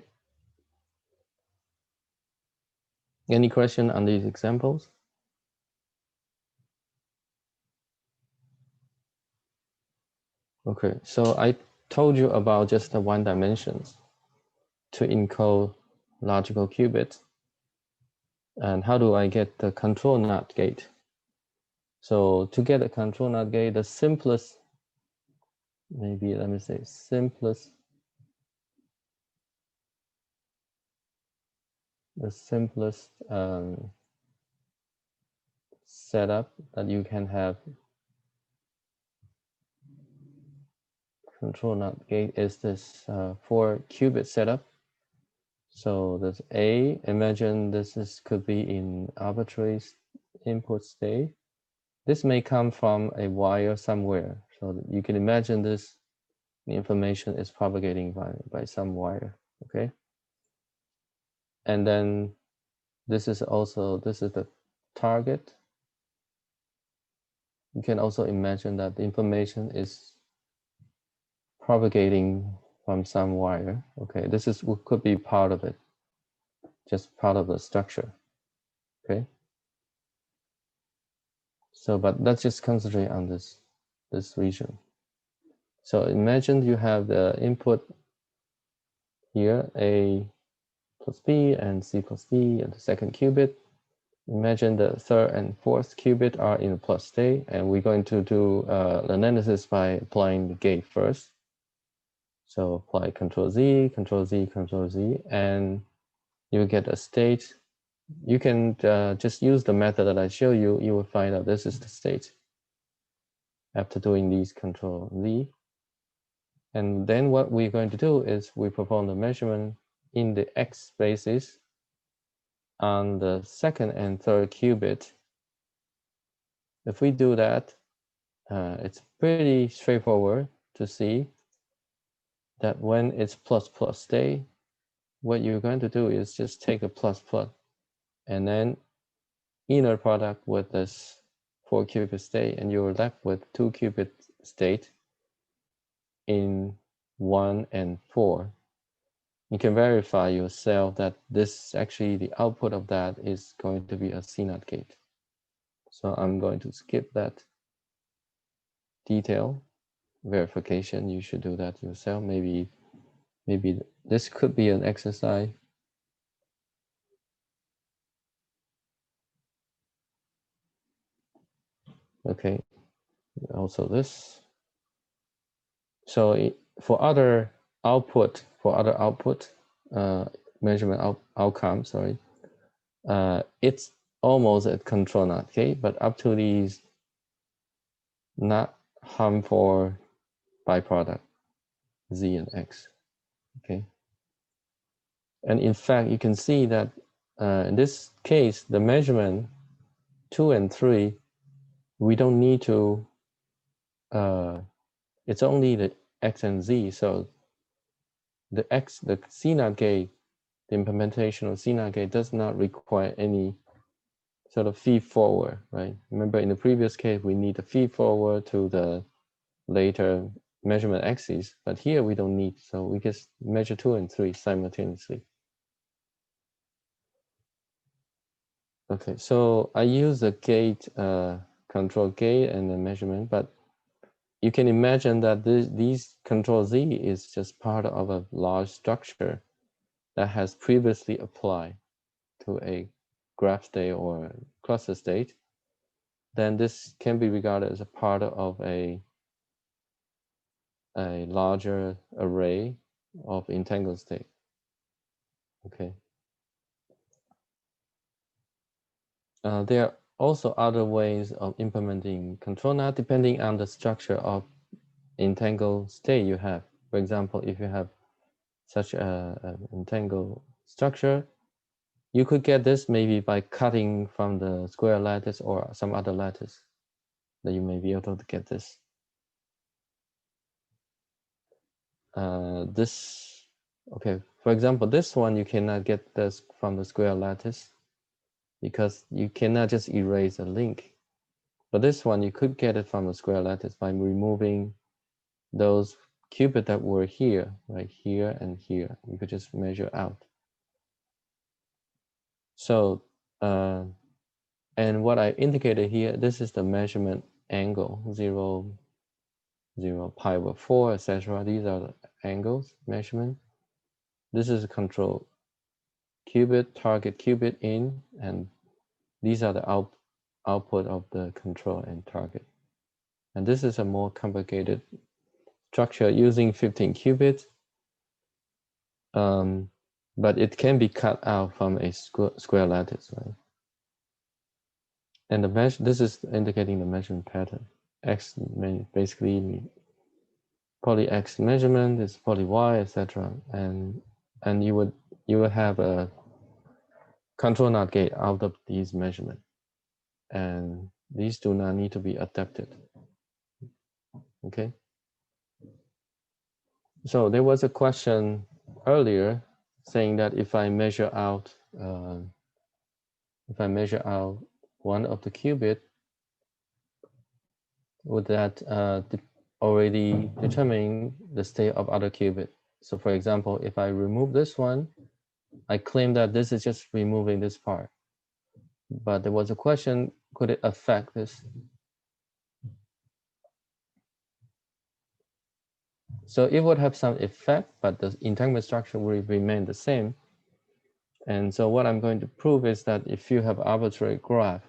Any question on these examples? Okay, so I told you about just the one dimensions to encode logical qubits. And how do I get the control NOT gate? So to get a control NOT gate, the simplest, maybe let me say simplest, the simplest setup that you can have control NOT gate is this 4-qubit setup. So there's A, imagine this could be in arbitrary input state. This may come from a wire somewhere. So you can imagine this information is propagating by some wire, okay? And then this is the target. You can also imagine that the information is propagating from some wire. Okay, this is could be part of it, just part of the structure. Okay. So, but let's just concentrate on this region. So imagine you have the input here, A plus B and C plus D and the second qubit. Imagine the third and fourth qubit are in a plus state, and we're going to do the analysis by applying the gate first. So apply Control Z, Control Z, Control Z, and you get a state. You can just use the method that I show you. You will find out this is the state after doing these Control Z. And then what we're going to do is we perform the measurement in the X spaces on the second and third qubit. If we do that, it's pretty straightforward to see that when it's plus plus state, what you're going to do is just take a plus plus and then inner product with this 4-qubit state, and you're left with 2-qubit state in 1 and 4. You can verify yourself that this actually, the output of that is going to be a CNOT gate. So I'm going to skip that detail verification. You should do that yourself. Maybe this could be an exercise. Okay, also this. So for other output, measurement outcome, sorry, it's almost at control NOT, okay? But up to these not harmful byproduct, Z and X, okay? And in fact, you can see that in this case, the measurement 2 and 3, we don't need to, it's only the X and Z. So the CNOT gate, the implementation of CNOT gate does not require any sort of feed forward, right? Remember in the previous case, we need to feed forward to the later measurement axis, but here we don't need, so we just measure 2 and 3 simultaneously. Okay, so I use the gate, control gate and the measurement, but you can imagine that these control Z is just part of a large structure that has previously applied to a graph state or cluster state. Then this can be regarded as a part of a larger array of entangled state. Okay. There are also other ways of implementing control NOT depending on the structure of entangled state you have. For example, if you have such an entangled structure, you could get this maybe by cutting from the square lattice or some other lattice that you may be able to get this. Okay, for example, this one you cannot get this from the square lattice because you cannot just erase a link. But this one you could get it from the square lattice by removing those qubits that were here, right here and here. You could just measure out. So, and what I indicated here, this is the measurement angle, 0, 0, pi over 4, etc. These are the angles measurement. This is a control qubit, target qubit in, and these are the output of the control and target. And this is a more complicated structure using 15 qubits, but it can be cut out from a square lattice, right? And this is indicating the measurement pattern. X basically poly X measurement is poly Y, etc. And you would have a control NOT gate out of these measurements, and these do not need to be adapted. Okay. So there was a question earlier saying that if I measure out one of the qubit, would that already determine the state of other qubit? So for example, if I remove this one, I claim that this is just removing this part. But there was a question, could it affect this? So it would have some effect, but the entanglement structure will remain the same. And so what I'm going to prove is that if you have arbitrary graph,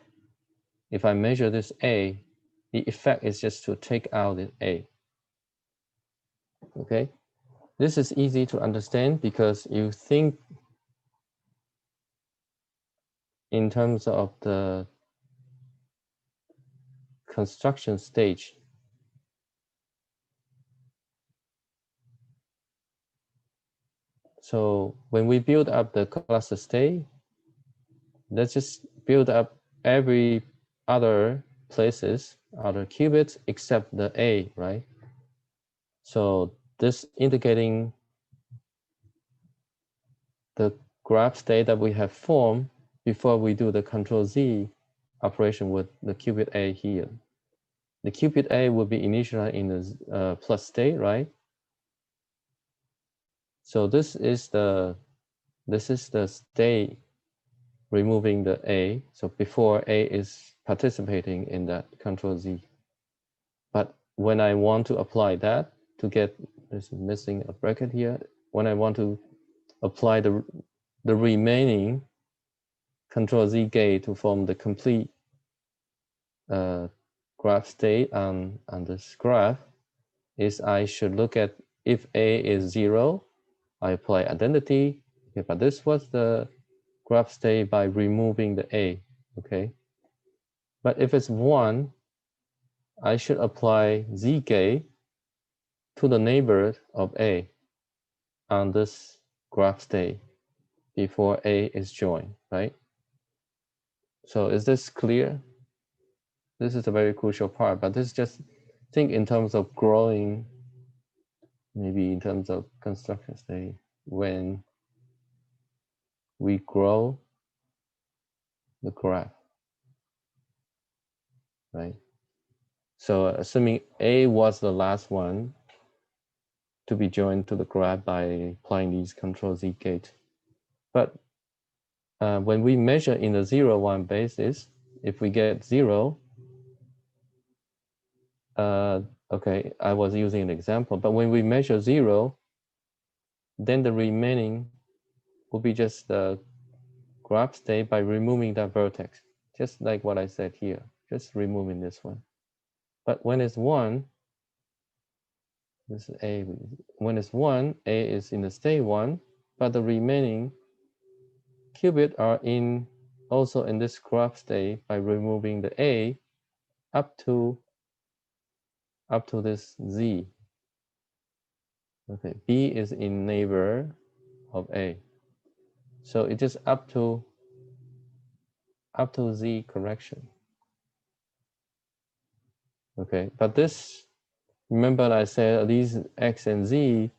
if I measure this A, the effect is just to take out the A. Okay, this is easy to understand because you think in terms of the construction stage. So when we build up the cluster state, let's just build up every other places, other qubits except the A, right? So this indicating the graph state that we have formed before we do the control Z operation with the qubit A here. The qubit A will be initialized in the plus state, right? So this is the state removing the A. So before A is participating in that control Z. But when I want to apply that to get this missing a bracket here, when I want to apply the remaining control Z gate to form the complete graph state on this graph, is I should look at if A is 0, I apply identity. Okay, but this was the graph state by removing the A, okay? But if it's 1, I should apply Z gate to the neighbor of A on this graph state before A is joined, right? So is this clear? This is a very crucial part, but this just think in terms of growing, maybe in terms of construction state, when we grow the graph. right? So assuming A was the last one to be joined to the graph by applying these control Z gate. But when we measure in the 0, 1 basis, if we get 0, okay, I was using an example, but when we measure 0, then the remaining will be just the graph state by removing that vertex, just like what I said here, just removing this one. But when it's 1, this is A. When it's 1, A is in the state 1, but the remaining qubits are also in this graph state by removing the A up to this Z. Okay, B is in neighbor of A. So it is up to Z correction. Okay, but this, remember I said these X and Z,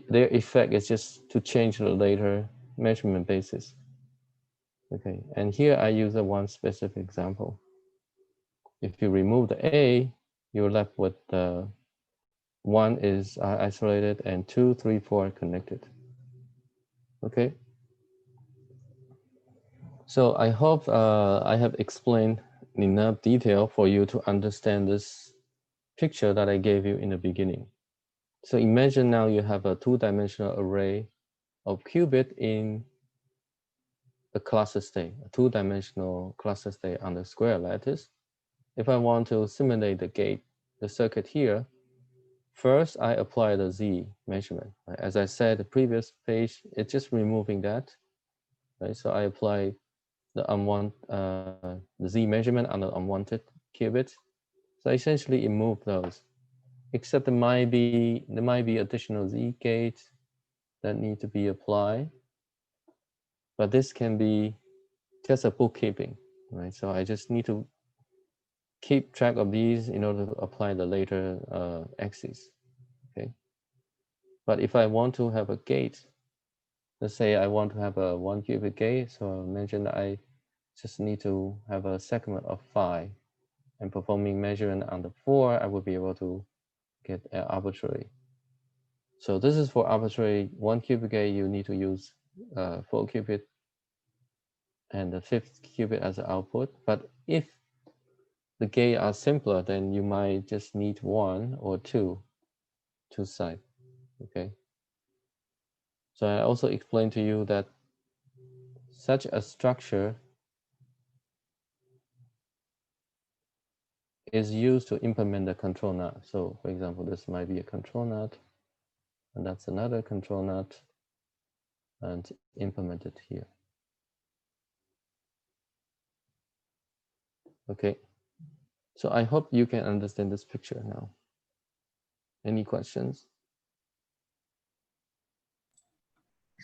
their effect is just to change the later measurement basis. Okay, and here I use one specific example. If you remove the A, you're left with 1 is isolated and 2, 3, 4 connected. Okay. So I hope I have explained in enough detail for you to understand this picture that I gave you in the beginning. So imagine now you have a 2-dimensional array of qubit in a cluster state, a 2-dimensional cluster state on the square lattice. If I want to simulate the gate, the circuit here, first I apply the Z measurement. Right? As I said, the previous page, it's just removing that. Right? So I apply the Z measurement on the unwanted qubits. So essentially it moved those, except there might be additional Z gates that need to be applied. But this can be just a bookkeeping, right? So I just need to keep track of these in order to apply the later axes, okay? But if I want to have a gate, let's say I want to have a 1-qubit gate, so I mentioned I just need to have a segment of 5, and performing measurement on the 4, I will be able to get arbitrary. So this is for arbitrary 1-qubit gate. You need to use 4-qubit and the 5th qubit as the output. But if the gate are simpler, then you might just need 1 or 2 sides. Okay. So I also explained to you that such a structure is used to implement the control NOT. So for example, this might be a control NOT, and that's another control NOT, and implemented here. Okay. So I hope you can understand this picture now. Any questions?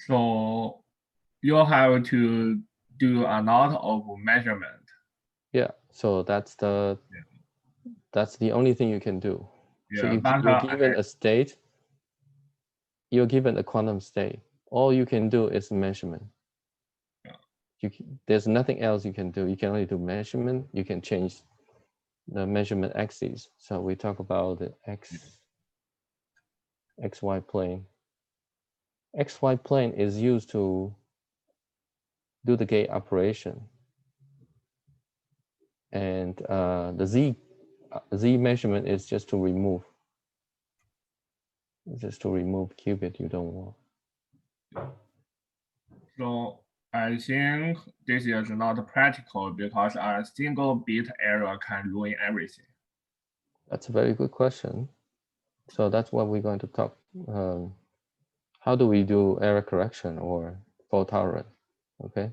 So you have to do a lot of measurement. Yeah. So that's the only thing you can do. Yeah, so you're given a state. You're given a quantum state. All you can do is measurement. Yeah. There's nothing else you can do. You can only do measurement. You can change the measurement axes. So we talk about the XY plane. XY plane is used to do the gate operation. And the Z measurement is just to remove. Just to remove qubit you don't want. So I think this is not practical because a single bit error can ruin everything. That's a very good question. So that's what we're going to talk. How do we do error correction or fault tolerance? Okay.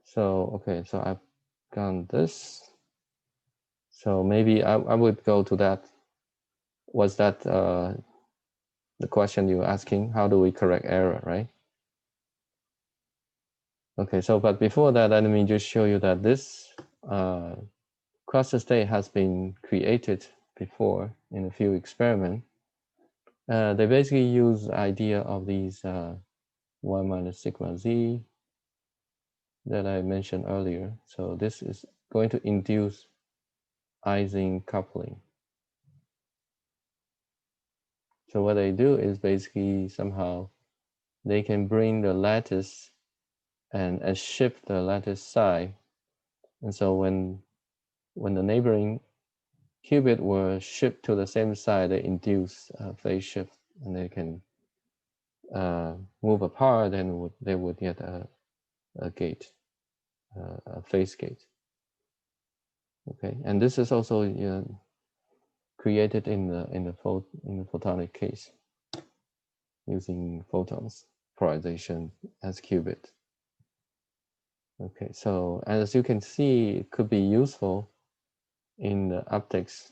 So so I've done this. So maybe I would go to that. Was that the question you were asking? How do we correct error, right? Okay. So, but before that, let me just show you that this cluster state has been created before in a few experiments. They basically use the idea of these 1 minus sigma z that I mentioned earlier. So this is going to induce Ising coupling. So what they do is basically somehow they can bring the lattice and shift the lattice side. And so when the neighboring qubit were shipped to the same side, they induce a phase shift, and they can move apart, and they would get a gate, a phase gate. Okay, and this is also created in the photonic case using photons polarization as qubit. Okay, so as you can see, it could be useful in the optics.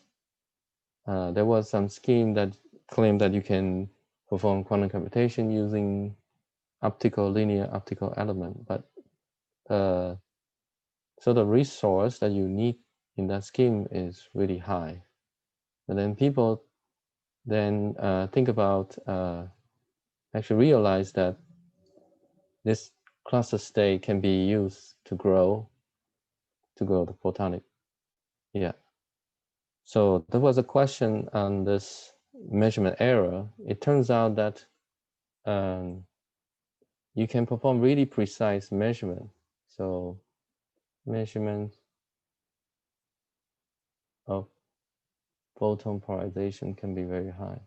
There was some scheme that claimed that you can perform quantum computation using linear optical element, but so the resource that you need in that scheme is really high. And then people then think about actually realize that this cluster state can be used to grow the photonic. Yeah. So there was a question on this measurement error. It turns out that you can perform really precise measurement. So measurement of photon polarization can be very high.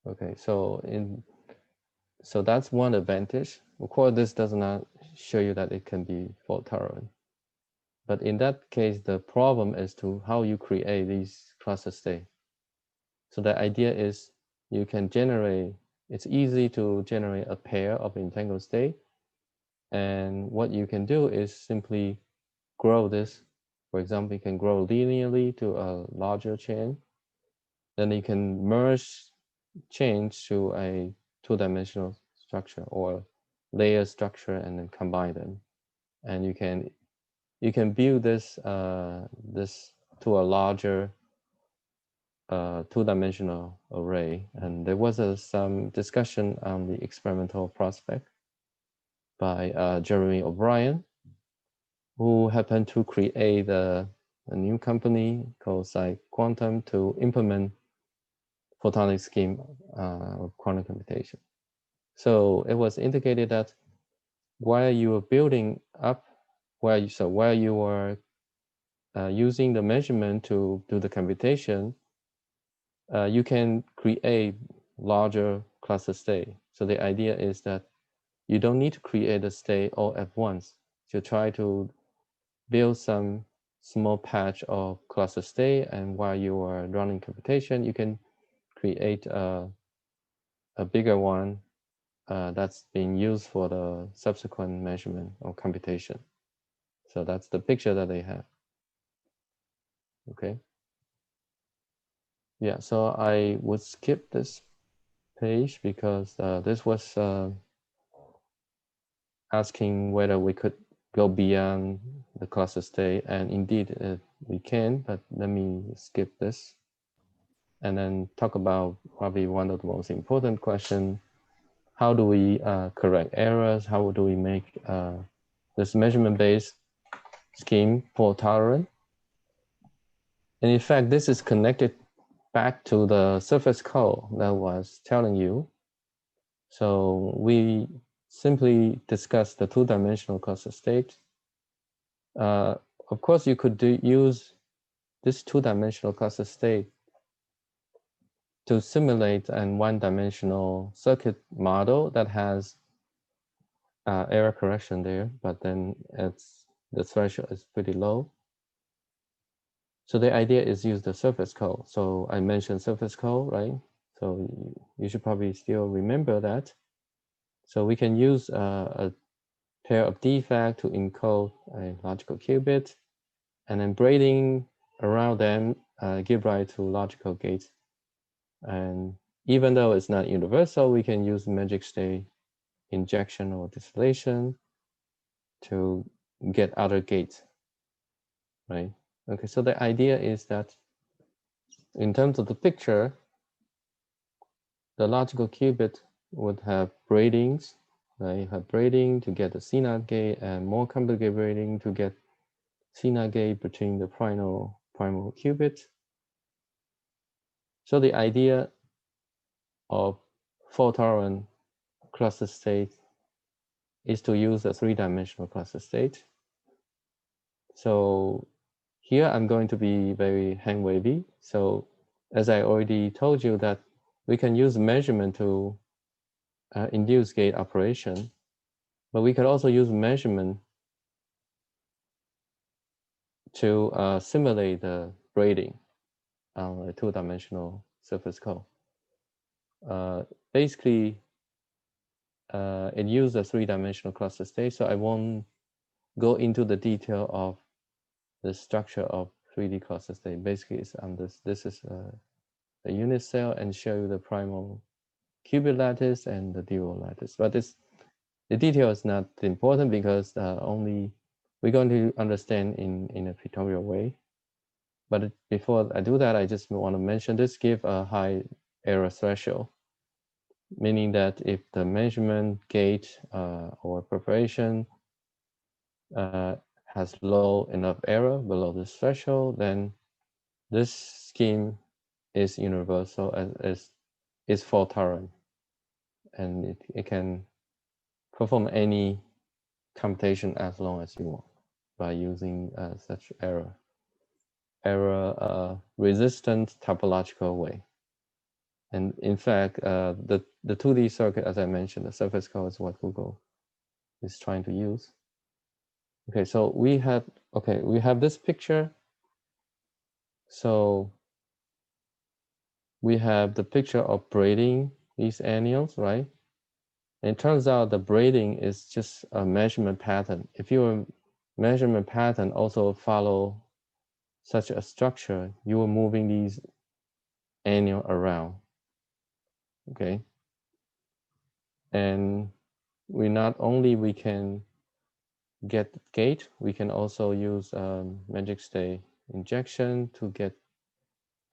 Okay, so that's one advantage. Of course, this does not show you that it can be fault tolerant. But in that case, the problem is to how you create these cluster states. So the idea is you can generate, it's easy to generate a pair of entangled state. And what you can do is simply grow this. For example, you can grow linearly to a larger chain. Then you can merge chains to a two-dimensional structure or layer structure and then combine them. And you can build this this to a larger two-dimensional array. And there was some discussion on the experimental prospect by Jeremy O'Brien, who happened to create a new company called Quantum to implement photonic scheme of quantum computation. So it was indicated that while you were building up, while you were using the measurement to do the computation, you can create larger cluster state. So the idea is that you don't need to create a state all at once. You try to build some small patch of cluster state, and while you are running computation, you can create a bigger one that's being used for the subsequent measurement or computation. So that's the picture that they have. Okay. Yeah, so I would skip this page because this was asking whether we could go beyond the cluster state, and indeed we can, but let me skip this and then talk about probably one of the most important questions. How do we correct errors? How do we make this measurement-based scheme fault tolerant? And in fact, this is connected back to the surface code that I was telling you. So we simply discussed the two-dimensional cluster state. Of course, you could use this two-dimensional cluster state to simulate a one-dimensional circuit model that has error correction there, but then the threshold is pretty low. So the idea is use the surface code. So I mentioned surface code, right? So you should probably still remember that. So we can use a pair of defect to encode a logical qubit, and then braiding around them give rise to logical gates. And even though it's not universal, we can use magic state injection or distillation to get other gates, right? Okay, so the idea is that in terms of the picture, the logical qubit would have braidings Right? You have braiding to get the CNOT gate, and more complicated braiding to get CNOT gate between the primal qubit. So the idea of fault-tolerant cluster state is to use a three-dimensional cluster state. So here I'm going to be very hand-wavy. So as I already told you that we can use measurement to induce gate operation, but we could also use measurement to simulate the braiding on a two-dimensional surface code. Basically, it uses a three-dimensional cluster state, so I won't go into the detail of the structure of 3D cluster state. Basically, it's on this. This is a unit cell, and show you the primal qubit lattice and the dual lattice. But the detail is not important because only we're going to understand in a pictorial way. But before I do that, I just want to mention this give a high error threshold, meaning that if the measurement gate or preparation has low enough error below this threshold, then this scheme is universal as is fault tolerant, and it can perform any computation as long as you want by using such error resistant topological way. And in fact, the 2D circuit, as I mentioned, the surface code is what Google is trying to use. Okay, so we have this picture. So we have the picture of braiding these anneals, right? And it turns out the braiding is just a measurement pattern. If your measurement pattern also follow such a structure, you are moving these anneal around, okay? And we not only we can get gate, we can also use magic state injection to get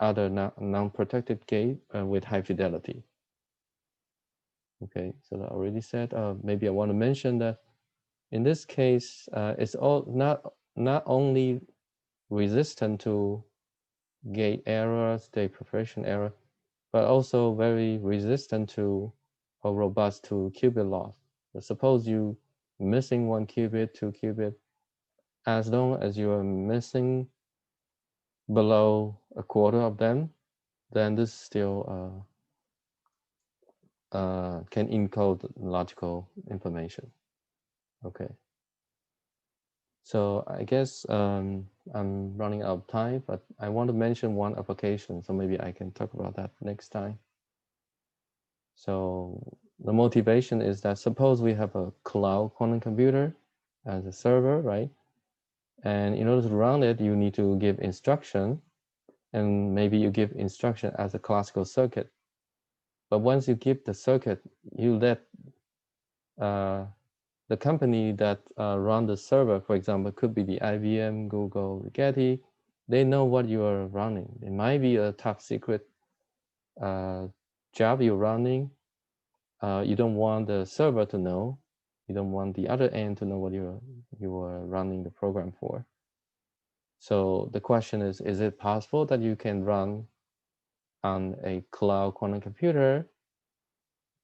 other non-protected gate with high fidelity. Okay, so I already said, maybe I want to mention that in this case, it's all not only resistant to gate error, state preparation error, but also very resistant to or robust to qubit loss. But suppose you missing 1 qubit, 2 qubit, as long as you are missing below a quarter of them, then this still can encode logical information. Okay. So I guess I'm running out of time, but I want to mention one application, so maybe I can talk about that next time. So the motivation is that suppose we have a cloud quantum computer as a server, right? And in order to run it, you need to give instruction, and maybe you give instruction as a classical circuit. But once you give the circuit, you let the company that run the server, for example, could be the IBM, Google, Rigetti, they know what you are running. It might be a top secret job you're running. You don't want the server to know. You don't want the other end to know what you are running the program for. So the question is it possible that you can run on a cloud quantum computer?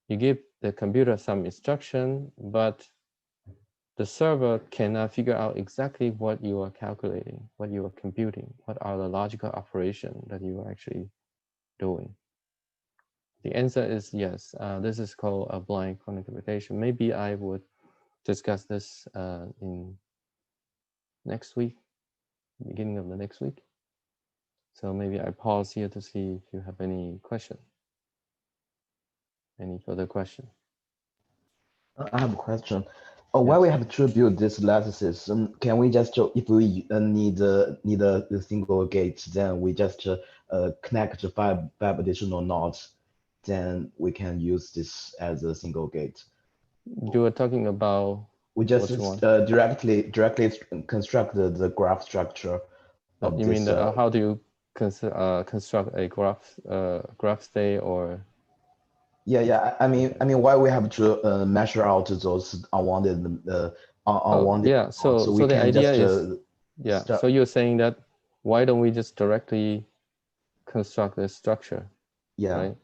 You give the computer some instruction, but the server cannot figure out exactly what you are calculating, what you are computing, what are the logical operations that you are actually doing. The answer is yes. This is called a blind quantum computation. Maybe I would discuss this in next week, beginning of the next week. So maybe I pause here to see if you have any question. Any further question? I have a question. Why we have to build this lattices? Can we just, if we need a single gate, then we just connect five additional nodes, then we can use this as a single gate. You were talking about we just directly construct the graph structure. Of you this, mean how do you construct a graph state or? Yeah. I mean, why we have to measure out those unwanted unwanted. Yeah. So we the can idea just is, yeah. start. So you're saying that why don't we just directly construct this structure? Yeah. Right.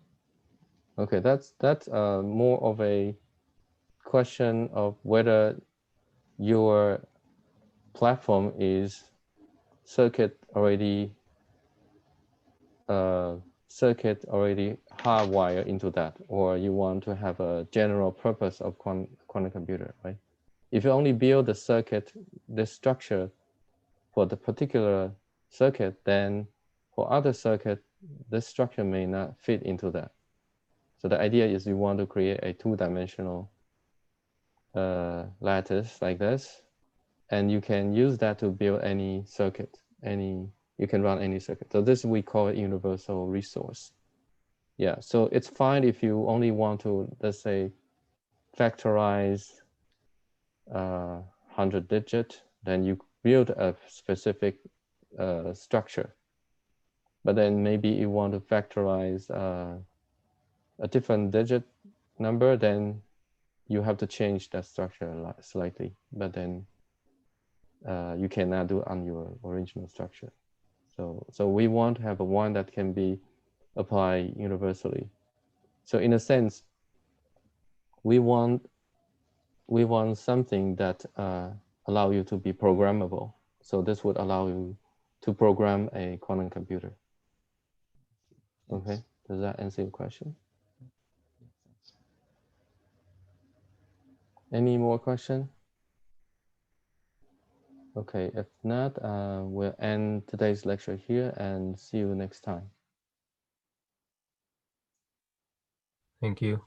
Okay. That's more of a question of whether your platform is circuit already hardwired into that, or you want to have a general purpose of quantum computer, right? If you only build the circuit, the structure for the particular circuit, then for other circuit, this structure may not fit into that. So the idea is you want to create a two-dimensional lattice like this, and you can use that to build any circuit, you can run any circuit. So this we call it universal resource. Yeah, so it's fine if you only want to, let's say, factorize 100 digit, then you build a specific structure. But then maybe you want to factorize a different digit number, then you have to change that structure slightly, but then you cannot do on your original structure. So we want to have a one that can be applied universally. So in a sense, we want something that allow you to be programmable. So this would allow you to program a quantum computer. Okay, does that answer your question? Any more question? Okay, if not, we'll end today's lecture here and see you next time. Thank you.